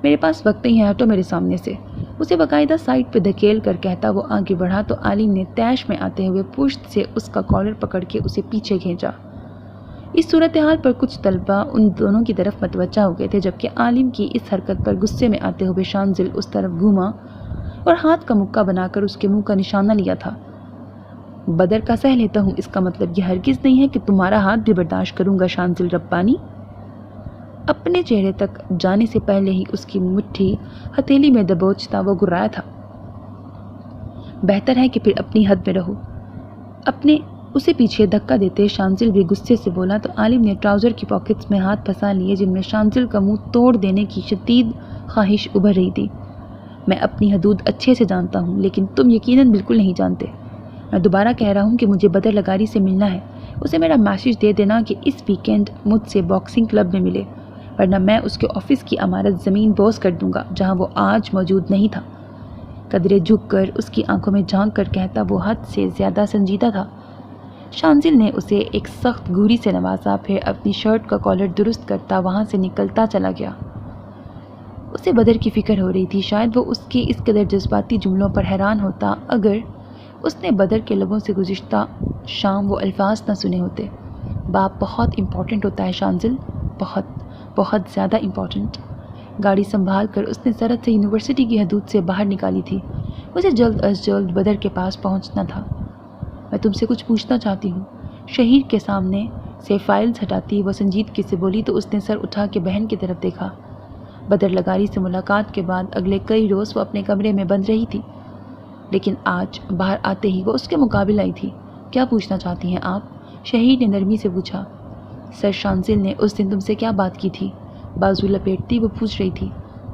میرے پاس وقت نہیں ہے، ہٹو میرے سامنے سے، اسے باقاعدہ سائڈ پہ دھکیل کر کہتا وہ آگے بڑھا تو عالم نے تیش میں آتے ہوئے پشت سے اس کا کالر پکڑ کے اسے پیچھے کھینچا۔ اس صورتحال پر کچھ طلبہ ان دونوں کی طرف متوجہ ہو گئے تھے، جبکہ عالم کی اس حرکت پر غصے میں آتے ہوئے شانزل اس طرف گھوما اور ہاتھ کا مکہ بنا کر اس کے منہ کا نشانہ لیا تھا۔ بدر کا سہ لیتا ہوں، اس کا مطلب یہ ہرگز نہیں ہے کہ تمہارا ہاتھ بھی برداشت کروں گا شانزل ربانی۔ اپنے چہرے تک جانے سے پہلے ہی اس کی مٹھی ہتھیلی میں دبوچتا وہ گرایا تھا۔ بہتر ہے کہ پھر اپنی حد میں رہو۔ اپنے اسے پیچھے دھکا دیتے شانزل بھی غصے سے بولا تو عالم نے ٹراؤزر کی پاکٹس میں ہاتھ پھنسا لیے جن میں شانزل کا منہ توڑ دینے کی شدید خواہش ابھر رہی تھی۔ میں اپنی حدود اچھے سے جانتا ہوں، لیکن تم یقیناً بالکل نہیں جانتے۔ میں دوبارہ کہہ رہا ہوں کہ مجھے بدر لگاری سے ملنا ہے۔ اسے میرا میسج دے دینا کہ اس ویکینڈ مجھ سے باکسنگ کلب میں ملے، ورنہ میں اس کے آفس کی عمارت زمین بوس کر دوں گا جہاں وہ آج موجود نہیں تھا۔ قدرے جھک کر اس کی آنکھوں میں جھانک کر کہتا وہ حد سے زیادہ سنجیدہ تھا۔ شانزل نے اسے ایک سخت گھوری سے نوازا، پھر اپنی شرٹ کا کالر درست کرتا وہاں سے نکلتا چلا گیا۔ اسے بدر کی فکر ہو رہی تھی۔ شاید وہ اس کے اس قدر جذباتی جملوں پر حیران ہوتا اگر اس نے بدر کے لبوں سے گزشتہ شام وہ الفاظ نہ سنے ہوتے۔ باپ بہت امپورٹنٹ ہوتا ہے شانزل، بہت بہت زیادہ امپورٹنٹ۔ گاڑی سنبھال کر اس نے زرد سے یونیورسٹی کی حدود سے باہر نکالی تھی۔ اسے جلد از جلد بدر کے پاس پہنچنا تھا۔ میں تم سے کچھ پوچھنا چاہتی ہوں، شہیر کے سامنے سے فائلز ہٹاتی وہ سنجیدگی سے بولی تو اس نے سر اٹھا کے بہن کی طرف دیکھا۔ بدر لگاری سے ملاقات کے بعد اگلے کئی روز وہ اپنے کمرے میں بند رہی تھی، لیکن آج باہر آتے ہی وہ اس کے مقابل آئی تھی۔ کیا پوچھنا چاہتی ہیں آپ؟ شہیر نے نرمی سے پوچھا۔ سر شانزل نے اس دن تم سے کیا بات کی تھی؟ بازو لپیٹتی وہ پوچھ رہی تھی۔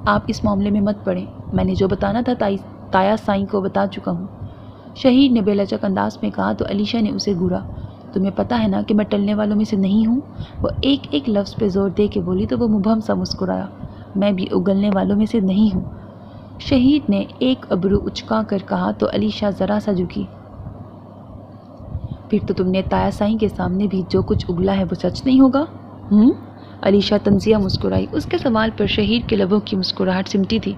آپ اس معاملے میں مت پڑیں، میں نے جو بتانا تھا تایا سائیں کو بتا چکا ہوں، شہیر نے بے لچک انداز میں کہا تو علیشا نے اسے گھورا۔ تمہیں پتہ ہے نا کہ میں ٹلنے والوں میں سے نہیں ہوں، وہ ایک ایک لفظ پہ زور دے کے بولی تو وہ مبہم سا مسکرایا۔ میں بھی اگلنے والوں میں سے نہیں ہوں، شہید نے ایک ابرو اچکا کر کہا تو علیشا ذرا سا جھکی۔ پھر تو تم نے تایا سائیں کے سامنے بھی جو کچھ اگلا ہے وہ سچ نہیں ہوگا؟ علیشا طنزیہ مسکرائی۔ اس کے سوال پر شہید کے لبوں کی مسکراہٹ سمٹی تھی۔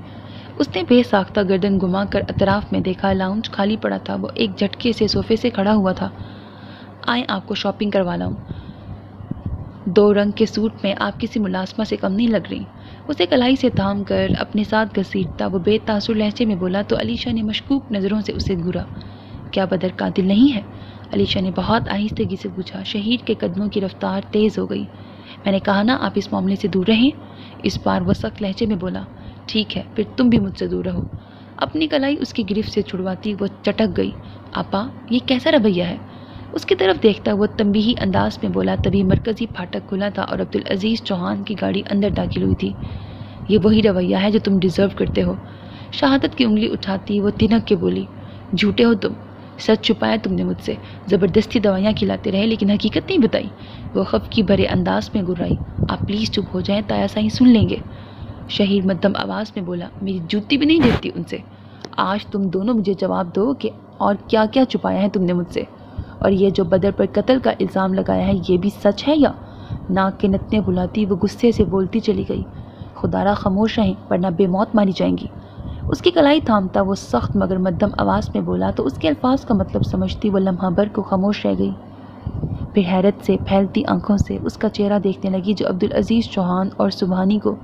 اس نے بے ساختہ گردن گھما کر اطراف میں دیکھا۔ لاؤنج خالی پڑا تھا۔ وہ ایک جھٹکے سے صوفے سے کھڑا ہوا تھا۔ آئیں آپ کو شاپنگ کروا لاؤں، 2 رنگ کے سوٹ میں آپ کسی ملازمہ سے کم نہیں لگ رہی۔ اسے کلائی سے تھام کر اپنے ساتھ گھسیٹتا وہ بے تاثر لہجے میں بولا تو علیشا نے مشکوک نظروں سے اسے گھورا۔ کیا بدر قاتل نہیں ہے؟ علیشا نے بہت آہستگی سے پوچھا۔ شہید کے قدموں کی رفتار تیز ہو گئی۔ میں نے کہا نا آپ اس معاملے سے دور رہیں، اس بار وہ سخت لہجے میں بولا۔ ٹھیک ہے، پھر تم بھی مجھ سے دور رہو۔ اپنی کلائی اس کی گرفت سے چھڑواتی وہ چٹک گئی۔ آپا، یہ کیسا رویہ ہے؟ اس کی طرف دیکھتا وہ تنبیہی انداز میں بولا۔ تبھی مرکزی پھاٹک کھلا تھا اور عبدالعزیز چوہان کی گاڑی اندر داخل ہوئی تھی۔ یہ وہی رویہ ہے جو تم ڈیزرو کرتے ہو، شہادت کی انگلی اٹھاتی وہ تنک کے بولی۔ جھوٹے ہو تم، سچ چھپایا تم نے مجھ سے، زبردستی دوائیاں کھلاتے رہے لیکن حقیقت نہیں بتائی۔ وہ خفگی بھرے انداز میں گرائی۔ آپ پلیز چپ ہو جائیں، تایا سائیں سن لیں گے۔ شہید مدھم آواز میں بولا۔ میری جوتی بھی نہیں دیتی ان سے۔ آج تم دونوں مجھے جواب دو کہ اور کیا کیا چھپایا ہے تم نے مجھ سے؟ اور یہ جو بدر پر قتل کا الزام لگایا ہے یہ بھی سچ ہے یا؟ ناک کے نتنے بلاتی وہ غصے سے بولتی چلی گئی۔ خدارا خاموش رہیں ورنہ بے موت ماری جائیں گی۔ اس کی کلائی تھامتا وہ سخت مگر مدھم آواز میں بولا تو اس کے الفاظ کا مطلب سمجھتی وہ لمحہ بھر کو خاموش رہ گئی۔ پھر حیرت سے پھیلتی آنکھوں سے اس کا چہرہ دیکھنے لگی جو عبدالعزیز چوہان اور سبحانی کو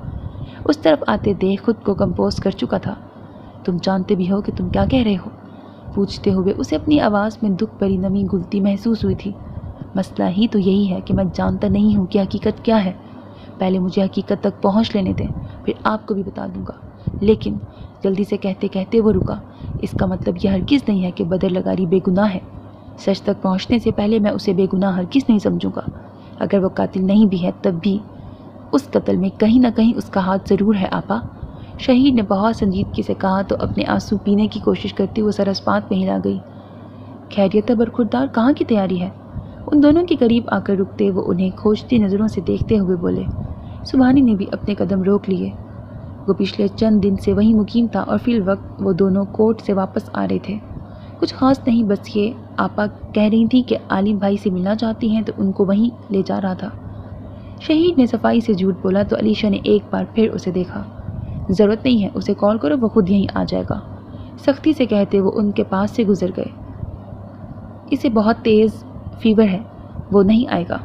اس طرف آتے دیکھ خود کو کمپوز کر چکا تھا۔ تم جانتے بھی ہو کہ تم کیا کہہ رہے ہو؟ پوچھتے ہوئے اسے اپنی آواز میں دکھ بھری نمی گھلتی محسوس ہوئی تھی۔ مسئلہ ہی تو یہی ہے کہ میں جانتا نہیں ہوں کہ حقیقت کیا ہے۔ پہلے مجھے حقیقت تک پہنچ لینے دیں پھر آپ کو بھی بتا دوں گا۔ لیکن جلدی سے کہتے کہتے وہ رکا۔ اس کا مطلب یہ ہرگز نہیں ہے کہ بدر لگاری بے گناہ ہے۔ سچ تک پہنچنے سے پہلے میں اسے بے گناہ ہرگز نہیں سمجھوں گا۔ اگر وہ قاتل نہیں بھی ہے تب بھی اس قتل میں کہیں نہ کہیں اس کا ہاتھ ضرور ہے آپا۔ شہید نے بہت سنجیدگی سے کہا تو اپنے آنسو پینے کی کوشش کرتی وہ سر اسپات میں ہلا گئی۔ خیریت ہے برخوردار، کہاں کی تیاری ہے؟ ان دونوں کے قریب آ کر رکتے وہ انہیں کھوجتی نظروں سے دیکھتے ہوئے بولے۔ سبحانی نے بھی اپنے قدم روک لیے۔ وہ پچھلے چند دن سے وہیں مقیم تھا اور فی الوقت وہ دونوں کورٹ سے واپس آ رہے تھے۔ کچھ خاص نہیں، بس یہ آپا کہہ رہی تھی کہ عالم بھائی سے ملنا چاہتی ہیں تو ان کو وہیں لے جا رہا تھا۔ شہید نے صفائی سے جھوٹ بولا تو علیشا نے ایک بار پھر اسے دیکھا۔ ضرورت نہیں ہے، اسے کال کرو، وہ خود یہیں آ جائے گا، سختی سے کہتے وہ ان کے پاس سے گزر گئے۔ اسے بہت تیز فیور ہے، وہ نہیں آئے گا،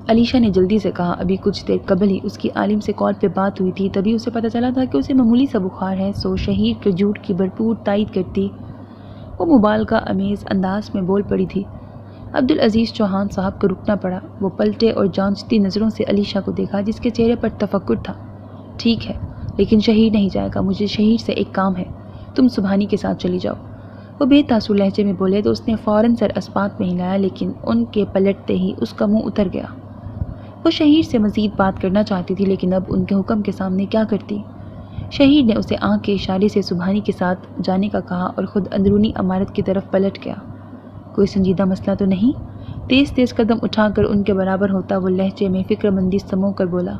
علیشا نے جلدی سے کہا۔ ابھی کچھ دیر قبل ہی اس کی عالم سے کال پہ بات ہوئی تھی، تبھی اسے پتہ چلا تھا کہ اسے معمولی سا بخار ہے، سو شہید کے جھوٹ کی بھرپور تائید کرتی وہ مبالغہ آمیز انداز میں بول پڑی تھی۔ عبدالعزیز چوہان صاحب کو رکنا پڑا۔ وہ پلٹے اور جانچتی نظروں سے علیشا کو دیکھا جس کے چہرے پر تفکر تھا۔ ٹھیک ہے لیکن شہید نہیں جائے گا، مجھے شہید سے ایک کام ہے، تم سبحانی کے ساتھ چلی جاؤ۔ وہ بے تاثر لہجے میں بولے تو اس نے فوراً سر اسپات میں ہلایا، لیکن ان کے پلٹتے ہی اس کا منہ اتر گیا۔ وہ شہید سے مزید بات کرنا چاہتی تھی لیکن اب ان کے حکم کے سامنے کیا کرتی۔ شہید نے اسے آنکھ کے اشارے سے سبحانی کے ساتھ جانے کا کہا اور خود اندرونی عمارت کی طرف پلٹ گیا۔ کوئی سنجیدہ مسئلہ تو نہیں؟ تیز تیز قدم اٹھا کر ان کے برابر ہوتا وہ لہجے میں فکر مندی سمو کر بولا۔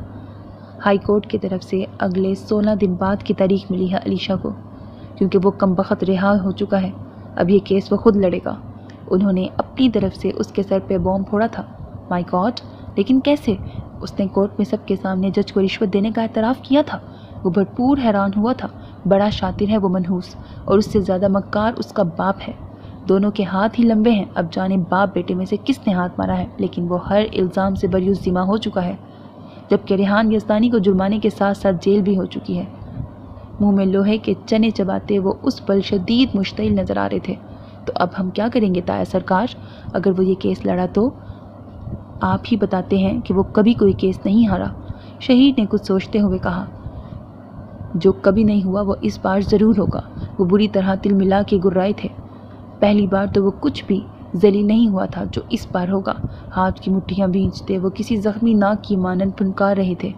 ہائی کورٹ کی طرف سے اگلے 16 دن بعد کی تاریخ ملی ہے علیشا کو، کیونکہ وہ کم بخت رہا ہو چکا ہے۔ اب یہ کیس وہ خود لڑے گا۔ انہوں نے اپنی طرف سے اس کے سر پہ بوم پھوڑا تھا۔ مائی گاڈ، لیکن کیسے؟ اس نے کورٹ میں سب کے سامنے جج کو رشوت دینے کا اعتراف کیا تھا۔ وہ بھرپور حیران ہوا تھا۔ بڑا شاطر ہے وہ منحوس، اور اس سے زیادہ مکار اس کا باپ ہے۔ دونوں کے ہاتھ ہی لمبے ہیں، اب جانے باپ بیٹے میں سے کس نے ہاتھ مارا ہے، لیکن وہ ہر الزام سے بری الذمہ ہو چکا ہے، جبکہ ریحان یزدانی کو جرمانے کے ساتھ ساتھ جیل بھی ہو چکی ہے۔ منہ میں لوہے کے چنے چباتے وہ اس پل شدید مشتعل نظر آ رہے تھے۔ تو اب ہم کیا کریں گے تایا سرکار؟ اگر وہ یہ کیس لڑا تو آپ ہی بتاتے ہیں کہ وہ کبھی کوئی کیس نہیں ہارا، شہید نے کچھ سوچتے ہوئے کہا۔ جو کبھی نہیں ہوا وہ اس بار ضرور ہوگا۔ وہ بری طرح تل ملا کے گرائے تھے۔ پہلی بار تو وہ کچھ بھی ذلیل نہیں ہوا تھا جو اس بار ہوگا۔ ہاتھ کی مٹھیاں بھینچتے وہ کسی زخمی ناک کی مانند پھنکار رہے تھے،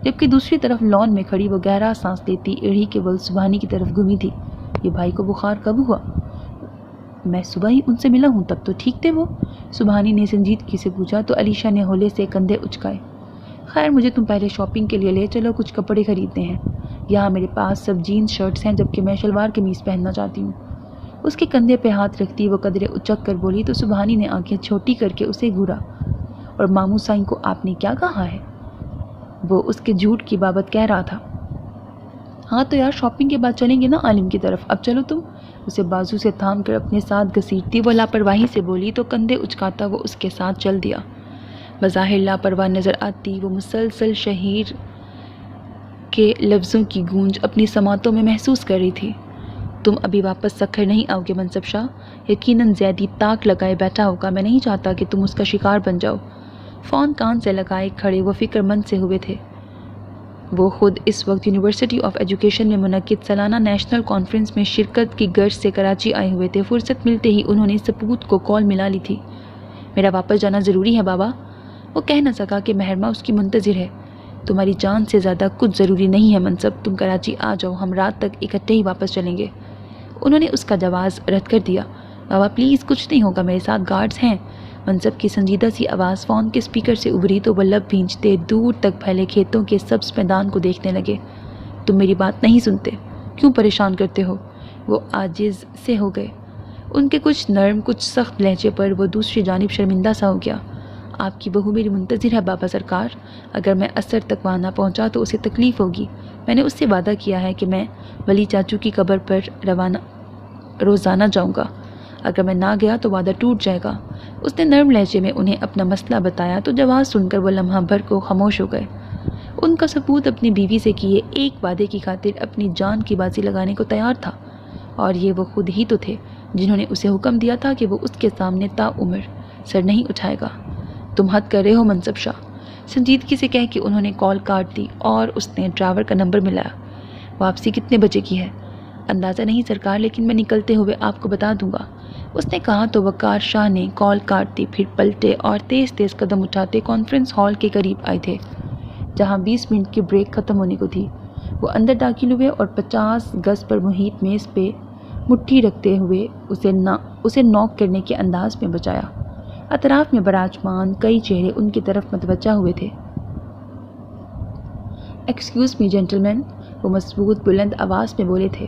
جبکہ دوسری طرف لان میں کھڑی وہ گہرا سانس لیتی ایڑھی کے بل سبحانی کی طرف گھومی تھی۔ یہ بھائی کو بخار کب ہوا؟ میں صبح ہی ان سے ملا ہوں، تب تو ٹھیک تھے وہ، سبحانی نے سنجیدگی سے پوچھا تو علیشا نے ہولے سے کندھے اچکائے۔ خیر مجھے تم پہلے شاپنگ کے لیے لے چلو، کچھ کپڑے خریدنے ہیں۔ یہاں میرے پاس سب جینز شرٹس ہیں، جبکہ میں شلوار قمیض پہننا چاہتی ہوں۔ اس کے کندھے پہ ہاتھ رکھتی وہ قدرے اچک کر بولی تو سبحانی نے آنکھیں چھوٹی کر کے اسے گھورا۔ اور ماموں سائیں کو آپ نے کیا کہا ہے؟ وہ اس کے جھوٹ کی بابت کہہ رہا تھا۔ ہاں تو یار شاپنگ کے بعد چلیں گے نا عالم کی طرف، اب چلو تم، اسے بازو سے تھام کر اپنے ساتھ گھسیٹتی وہ لاپرواہی سے بولی تو کندھے اچکاتا وہ اس کے ساتھ چل دیا۔ بظاہر لاپرواہ نظر آتی وہ مسلسل شہیر کے لفظوں کی گونج اپنی سماعتوں میں محسوس کر رہی تھی۔ تم ابھی واپس سکھر نہیں آؤ گے منصب شاہ، یقیناً زیادی تاک لگائے بیٹھا ہوگا، میں نہیں چاہتا کہ تم اس کا شکار بن جاؤ۔ فون کان سے لگائے کھڑے وہ فکر مند سے ہوئے تھے۔ وہ خود اس وقت یونیورسٹی آف ایجوکیشن میں منعقد سالانہ نیشنل کانفرنس میں شرکت کی غرض سے کراچی آئے ہوئے تھے۔ فرصت ملتے ہی انہوں نے سپوت کو کال ملا لی تھی۔ میرا واپس جانا ضروری ہے بابا۔ وہ کہہ نہ سکا کہ مہرمہ اس کی منتظر ہے۔ تمہاری جان سے زیادہ کچھ ضروری نہیں ہے منصب، تم کراچی آ جاؤ، ہم رات تک اکٹھے ہی واپس چلیں گے۔ انہوں نے اس کا جواز رد کر دیا۔ بابا پلیز کچھ نہیں ہوگا، میرے ساتھ گارڈز ہیں۔ منصب کی سنجیدہ سی آواز فون کے اسپیکر سے ابھری تو وہ لب بھینچتے دور تک پھیلے کھیتوں کے سبز میدان کو دیکھنے لگے۔ تم میری بات نہیں سنتے، کیوں پریشان کرتے ہو؟ وہ عاجز سے ہو گئے۔ ان کے کچھ نرم کچھ سخت لہجے پر وہ دوسری جانب شرمندہ سا ہو گیا۔ آپ کی بہو میری منتظر ہے بابا سرکار، اگر میں اثر تک وہاں نہ پہنچا تو اسے تکلیف ہوگی۔ میں نے اس سے وعدہ کیا ہے کہ میں ولی چاچو کی قبر پر روزانہ جاؤں گا، اگر میں نہ گیا تو وعدہ ٹوٹ جائے گا۔ اس نے نرم لہجے میں انہیں اپنا مسئلہ بتایا تو جواب سن کر وہ لمحہ بھر کو خاموش ہو گئے۔ ان کا ثبوت اپنی بیوی سے کیے ایک وعدے کی خاطر اپنی جان کی بازی لگانے کو تیار تھا، اور یہ وہ خود ہی تو تھے جنہوں نے اسے حکم دیا تھا کہ وہ اس کے سامنے تا عمر سر نہیں اٹھائے گا۔ تم حد کر رہے ہو منصب شاہ، سنجیدگی سے کہہ کے انہوں نے کال کاٹ دی اور اس نے ڈرائیور کا نمبر ملایا۔ واپسی کتنے بجے کی ہے؟ اندازہ نہیں سرکار، لیکن میں نکلتے ہوئے آپ کو بتا دوں گا، اس نے کہا تو وقار شاہ نے کال کاٹ دی، پھر پلٹے اور تیز تیز قدم اٹھاتے کانفرنس ہال کے قریب آئے تھے جہاں 20 منٹ کی بریک ختم ہونے کو تھی۔ وہ اندر داخل ہوئے اور 50 گز پر محیط میز پہ مٹھی رکھتے ہوئے اسے نوک کرنے کے انداز میں بچایا۔ اطراف میں براجمان کئی چہرے ان کی طرف متوجہ ہوئے تھے۔ ایکسکیوز می جینٹلمین، وہ مضبوط بلند آواز میں بولے تھے،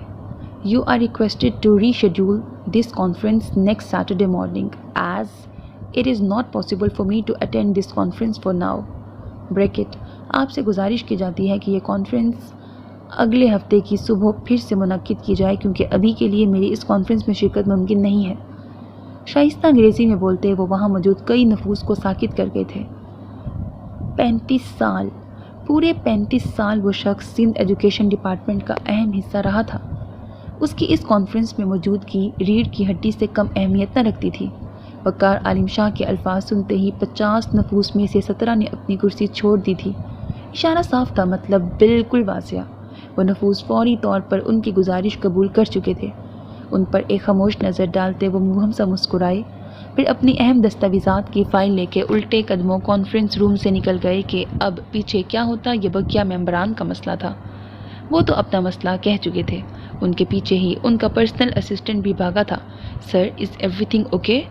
you are requested to reschedule this conference next Saturday morning as it is not possible for me to attend this conference for now. Bracket, آپ سے گزارش کی جاتی ہے کہ یہ کانفرنس اگلے ہفتے کی صبح پھر سے منعقد کی جائے کیونکہ ابھی کے لیے میری اس کانفرنس میں شرکت ممکن نہیں ہے۔ شائستہ انگریزی میں بولتے وہ وہاں موجود کئی نفوس کو ساکت کر گئے تھے۔ 35 سال، پورے 35 سال وہ شخص سندھ ایجوکیشن ڈپارٹمنٹ کا اہم حصہ رہا تھا۔ اس کی اس کانفرنس میں موجودگی ریڑھ کی ہڈی سے کم اہمیت نہ رکھتی تھی۔ وقار عالم شاہ کے الفاظ سنتے ہی 50 نفوس میں سے 17 نے اپنی کرسی چھوڑ دی تھی۔ اشارہ صاف تھا، مطلب بالکل واضح۔ وہ نفوس فوری طور پر ان کی گزارش قبول کر چکے تھے۔ ان پر ایک خاموش نظر ڈالتے وہ مبہم سا مسکرائے، پھر اپنی اہم دستاویزات کی فائل لے کے الٹے قدموں کانفرنس روم سے نکل گئے کہ اب پیچھے کیا ہوتا یہ بقیہ ممبران کا مسئلہ تھا۔ وہ تو اپنا مسئلہ کہہ چکے تھے۔ ان کے پیچھے ہی ان کا پرسنل اسسٹنٹ بھی بھاگا تھا۔ سر، از ایوری تھنگ اوکے؟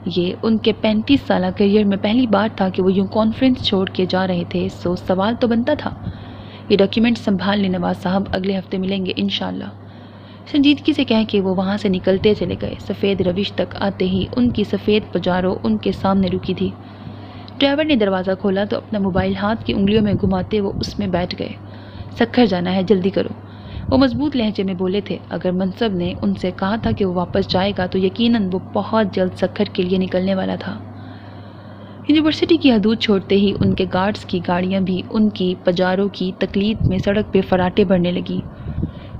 یہ ان کے 35 سالہ کیریئر میں پہلی بار تھا کہ وہ یوں کانفرنس چھوڑ کے جا رہے تھے، سو سوال تو بنتا تھا۔ یہ ڈاکیومنٹ سنبھال لیں نواز صاحب، اگلے ہفتے ملیں گے انشاءاللہ، سنجیدگی سے کہہ کے وہ وہاں سے نکلتے چلے گئے۔ سفید روش تک آتے ہی ان کی سفید پجارو ان کے سامنے رکی تھی۔ ڈرائیور نے دروازہ کھولا تو اپنا موبائل ہاتھ کی انگلیوں میں گھماتے وہ اس میں بیٹھ گئے۔ سکھر جانا ہے، جلدی کرو، وہ مضبوط لہجے میں بولے تھے۔ اگر منصب نے ان سے کہا تھا کہ وہ واپس جائے گا تو یقیناً وہ بہت جلد سکھر کے لیے نکلنے والا تھا۔ یونیورسٹی کی حدود چھوڑتے ہی ان کے گارڈز کی گاڑیاں بھی ان کی پجاروں کی تقلید میں سڑک پہ فراٹے بھرنے لگیں۔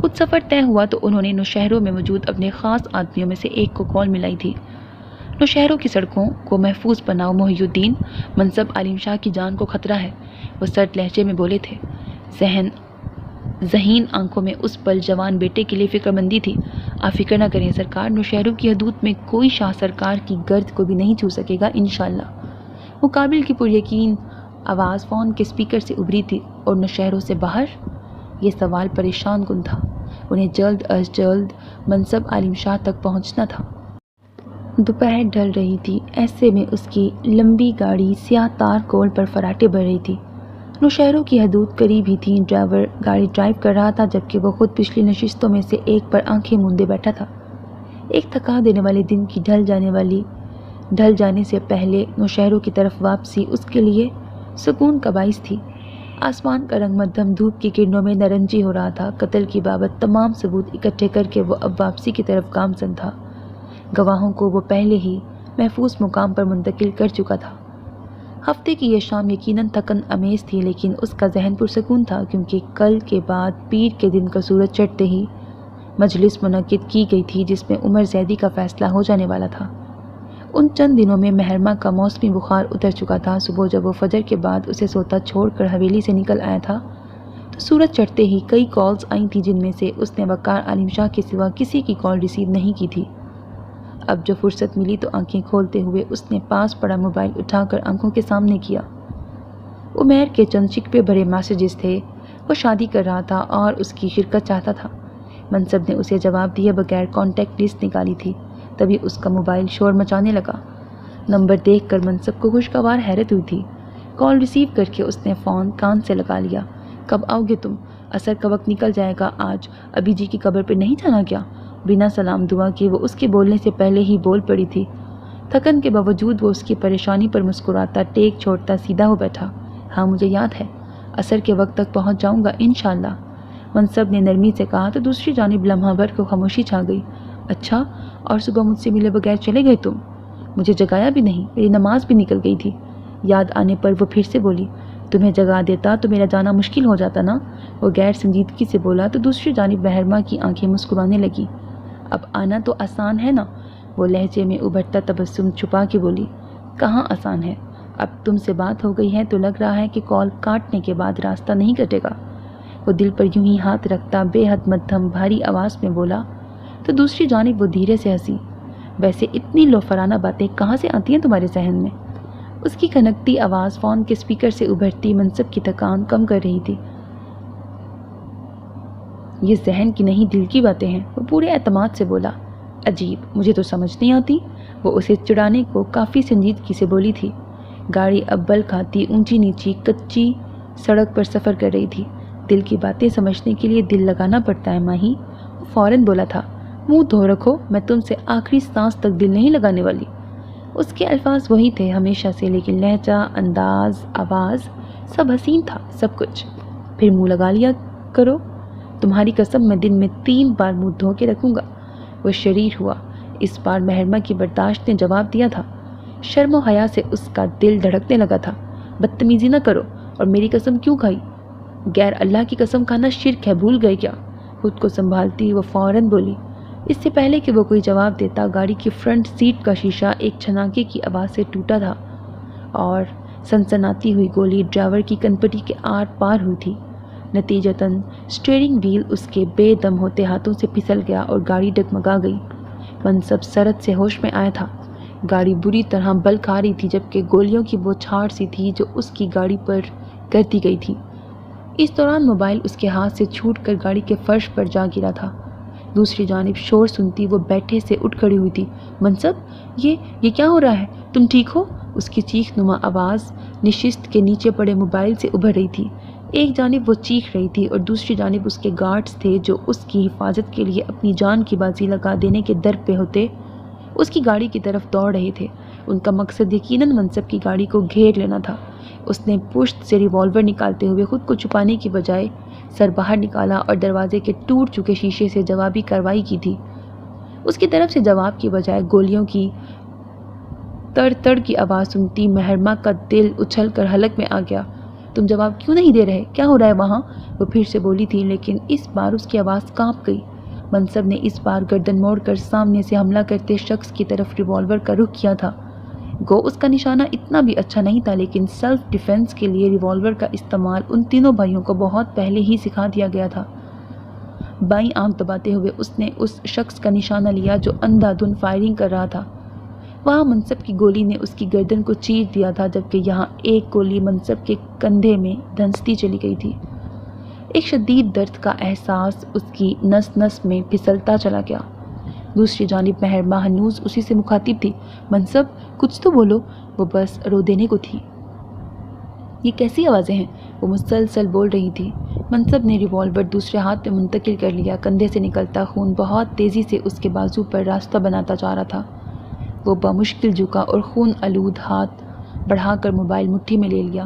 کچھ سفر طے ہوا تو انہوں نے نوشہروں میں موجود اپنے خاص آدمیوں میں سے ایک کو کال ملائی تھی۔ نوشہروں کی سڑکوں کو محفوظ بناؤ محی الدین، منصب عالم شاہ کی جان کو خطرہ ہے، وہ سرد لہجے میں بولے تھے۔ ذہین آنکھوں میں اس پل جوان بیٹے کے لیے فکر مندی تھی۔ آپ فکر نہ کریں سرکار، نوشہروں کی حدود میں کوئی شاہ سرکار کی گرد کو بھی نہیں چھو سکے گا انشاءاللہ۔ مقابل کی پریقین آواز فون کے اسپیکر سے ابھری تھی۔ اور نوشہروں سے باہر؟ یہ سوال پریشان کن تھا۔ انہیں جلد از جلد منصب عالم شاہ تک پہنچنا تھا۔ دوپہر ڈھل رہی تھی، ایسے میں اس کی لمبی گاڑی سیاہ تار کول پر فراٹے بھر رہی تھی۔ نوشہروں کی حدود قریب ہی تھی۔ ڈرائیور گاڑی ڈرائیو کر رہا تھا جبکہ وہ خود پچھلی نشستوں میں سے ایک پر آنکھیں موندے بیٹھا تھا۔ ایک تھکا دینے والے دن کی ڈھل جانے سے پہلے نوشہروں کی طرف واپسی اس کے لیے سکون کا باعث تھی۔ آسمان کا رنگ مدھم دھوپ کی کرنوں میں نارنجی ہو رہا تھا۔ قتل کی بابت تمام ثبوت اکٹھے کر کے وہ اب واپسی کی طرف گامزن تھا۔ گواہوں کو وہ پہلے ہی محفوظ مقام پر منتقل کر چکا تھا۔ ہفتے کی یہ شام یقیناً تھکن امیز تھی لیکن اس کا ذہن پرسکون تھا کیونکہ کل کے بعد پیر کے دن کا سورج چڑھتے ہی مجلس منعقد کی گئی تھی جس میں عمر زیدی کا فیصلہ ہو جانے والا تھا۔ ان چند دنوں میں مہرمہ کا موسمی بخار اتر چکا تھا۔ صبح جب وہ فجر کے بعد اسے سوتا چھوڑ کر حویلی سے نکل آیا تھا تو سورج چڑھتے ہی کئی کالز آئی تھیں جن میں سے اس نے وقار عالم شاہ کے سوا کسی کی کال ریسیو نہیں کی تھی۔ اب جو فرصت ملی تو آنکھیں کھولتے ہوئے اس نے پاس پڑا موبائل اٹھا کر آنکھوں کے سامنے کیا۔ عمیر کے چند شکوے بھرے میسیجز تھے۔ وہ شادی کر رہا تھا اور اس کی شرکت چاہتا تھا۔ منصب نے اسے جواب دیے بغیر کانٹیکٹ لسٹ نکالی تھی۔ تبھی اس کا موبائل شور مچانے لگا۔ نمبر دیکھ کر منصب کو خوشگوار حیرت ہوئی تھی۔ کال ریسیو کر کے اس نے فون کان سے لگا لیا۔ کب آؤ گے تم؟ عصر کا وقت نکل جائے گا آج، ابھی جی کی قبر پہ نہیں جانا کیا؟ بنا سلام دعا کے وہ اس کے بولنے سے پہلے ہی بول پڑی تھی۔ تھکن کے باوجود وہ اس کی پریشانی پر مسکراتا ٹیک چھوڑتا سیدھا ہو بیٹھا۔ ہاں مجھے یاد ہے، عصر کے وقت تک پہنچ جاؤں گا انشاءاللہ، منصب نے نرمی سے کہا تو دوسری جانب لمحہ بھر کو خاموشی چھا گئی۔ اچھا، اور صبح مجھ سے ملے بغیر چلے گئے تم؟ مجھے جگایا بھی نہیں، میری نماز بھی نکل گئی تھی۔ یاد آنے پر وہ پھر سے بولی، تمہیں جگا دیتا تو میرا جانا مشکل ہو جاتا نا۔ وہ غیر سنجیدگی سے بولا تو دوسری جانب مہرمہ کی آنکھیں مسکرانے لگی۔ اب آنا تو آسان ہے نا، وہ لہجے میں ابھرتا تبسم چھپا کے بولی۔ کہاں آسان ہے، اب تم سے بات ہو گئی ہے تو لگ رہا ہے کہ کال کاٹنے کے بعد راستہ نہیں کٹے گا۔ وہ دل پر یوں ہی ہاتھ رکھتا بے حد مدھم بھاری آواز میں بولا تو دوسری جانب وہ دھیرے سے ہنسی۔ ویسے اتنی لوفرانہ باتیں کہاں سے آتی ہیں تمہارے ذہن میں؟ اس کی کھنکتی آواز فون کے اسپیکر سے ابھرتی منصب کی تھکان کم کر رہی تھی۔ یہ ذہن کی نہیں دل کی باتیں ہیں، وہ پورے اعتماد سے بولا۔ عجیب، مجھے تو سمجھ نہیں آتی، وہ اسے چڑانے کو کافی سنجیدگی سے بولی تھی۔ گاڑی اب بل کھاتی اونچی نیچی کچی سڑک پر سفر کر رہی تھی۔ دل کی باتیں سمجھنے کے لیے دل لگانا پڑتا ہے ماہی، وہ فوراً بولا تھا۔ منہ دھو رکھو، میں تم سے آخری سانس تک دل نہیں لگانے والی۔ اس کے الفاظ وہی تھے ہمیشہ سے، لیکن لہجہ، انداز، آواز سب حسین تھا، سب کچھ۔ پھر منہ لگا لیا کرو، تمہاری قسم میں دن میں 3 بار منہ دھو کے رکھوں گا۔ وہ شریر ہوا، اس بار مہرمہ کی برداشت نے جواب دیا تھا۔ شرم و حیا سے اس کا دل دھڑکنے لگا تھا۔ بدتمیزی نہ کرو، اور میری قسم کیوں کھائی؟ غیر اللہ کی قسم کھانا شرک ہے، بھول گئے کیا؟ خود کو سنبھالتی وہ فوراً بولی۔ اس سے پہلے کہ وہ کوئی جواب دیتا، گاڑی کی فرنٹ سیٹ کا شیشہ ایک چھناکے کی آواز سے ٹوٹا تھا اور سنسناتی ہوئی گولی ڈرائیور کی کنپٹی کے آر پار ہوئی تھی۔ نتیجتاً اسٹیئرنگ وہیل اس کے بے دم ہوتے ہاتھوں سے پھسل گیا اور گاڑی ڈگمگا گئی۔ منصب سرد سے ہوش میں آیا تھا۔ گاڑی بری طرح بل کھا رہی تھی، جبکہ گولیوں کی بوچھاڑ سی تھی جو اس کی گاڑی پر کر دی گئی تھی۔ اس دوران موبائل اس کے ہاتھ سے چھوٹ کر گاڑی کے فرش پر جا گرا تھا۔ دوسری جانب شور سنتی وہ بیٹھے سے اٹھ کھڑی ہوئی تھی۔ منصب، یہ کیا ہو رہا ہے؟ تم ٹھیک ہو؟ اس کی چیخ نما آواز نشست کے نیچے پڑے موبائل سے ابھر رہی تھی۔ ایک جانب وہ چیخ رہی تھی اور دوسری جانب اس کے گارڈز تھے جو اس کی حفاظت کے لیے اپنی جان کی بازی لگا دینے کے در پہ ہوتے اس کی گاڑی کی طرف دوڑ رہے تھے۔ ان کا مقصد یقیناً منصب کی گاڑی کو گھیر لینا تھا۔ اس نے پشت سے ریوالور نکالتے ہوئے خود کو چھپانے کی بجائے سر باہر نکالا اور دروازے کے ٹوٹ چکے شیشے سے جوابی کارروائی کی تھی۔ اس کی طرف سے جواب کی بجائے گولیوں کی تڑ تڑ کی آواز سنتی مہرمہ کا دل اچھل کر حلق میں آ گیا۔ تم جواب کیوں نہیں دے رہے؟ کیا ہو رہا ہے وہاں؟ وہ پھر سے بولی تھی، لیکن اس بار اس کی آواز کانپ گئی۔ منصب نے اس بار گردن موڑ کر سامنے سے حملہ کرتے شخص کی طرف ریوالور کا رخ کیا تھا۔ گو اس کا نشانہ اتنا بھی اچھا نہیں تھا، لیکن سیلف ڈیفنس کے لیے ریوالور کا استعمال ان تینوں بھائیوں کو بہت پہلے ہی سکھا دیا گیا تھا۔ بائیں آنکھ دباتے ہوئے اس نے اس شخص کا نشانہ لیا جو اندھا دھند فائرنگ کر رہا تھا۔ وہاں منصب کی گولی نے اس کی گردن کو چیر دیا تھا، جبکہ یہاں ایک گولی منصب کے کندھے میں دھنستی چلی گئی تھی۔ ایک شدید درد کا احساس اس کی نس نس میں پھسلتا چلا گیا۔ دوسری جانب مہرمہ ہنوز اسی سے مخاطب تھی۔ منصب، کچھ تو بولو، وہ بس رو دینے کو تھی۔ یہ کیسی آوازیں ہیں؟ وہ مسلسل بول رہی تھی۔ منصب نے ریوالور دوسرے ہاتھ میں منتقل کر لیا۔ کندھے سے نکلتا خون بہت تیزی سے اس کے بازو پر راستہ بناتا جا رہا تھا۔ وہ بمشکل جھکا اور خون آلود ہاتھ بڑھا کر موبائل مٹھی میں لے لیا۔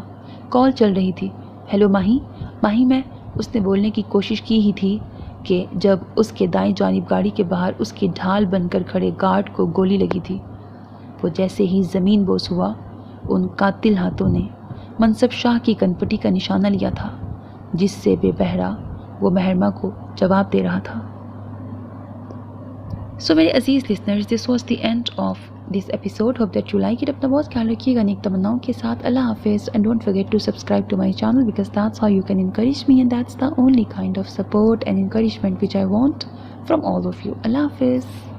کال چل رہی تھی۔ ہیلو ماہی، میں اس نے بولنے کی کوشش کی ہی تھی کہ جب اس کے دائیں جانب گاڑی کے باہر اس کی ڈھال بن کر کھڑے گارڈ کو گولی لگی تھی۔ وہ جیسے ہی زمین بوس ہوا، ان قاتل ہاتھوں نے منصب شاہ کی کنپٹی کا نشانہ لیا تھا، جس سے بے بہرا وہ مہرمہ کو جواب دے رہا تھا۔ سو میرے عزیز listeners, this was the end of this episode. Hope that you like it. اپنا بہت خیال رکھیے گا نیک تمناؤں کے ساتھ. اللہ حافظ. And don't forget to subscribe to my channel because that's how you can encourage me and that's the only kind of support and encouragement which I want from all of you. Allah Hafiz.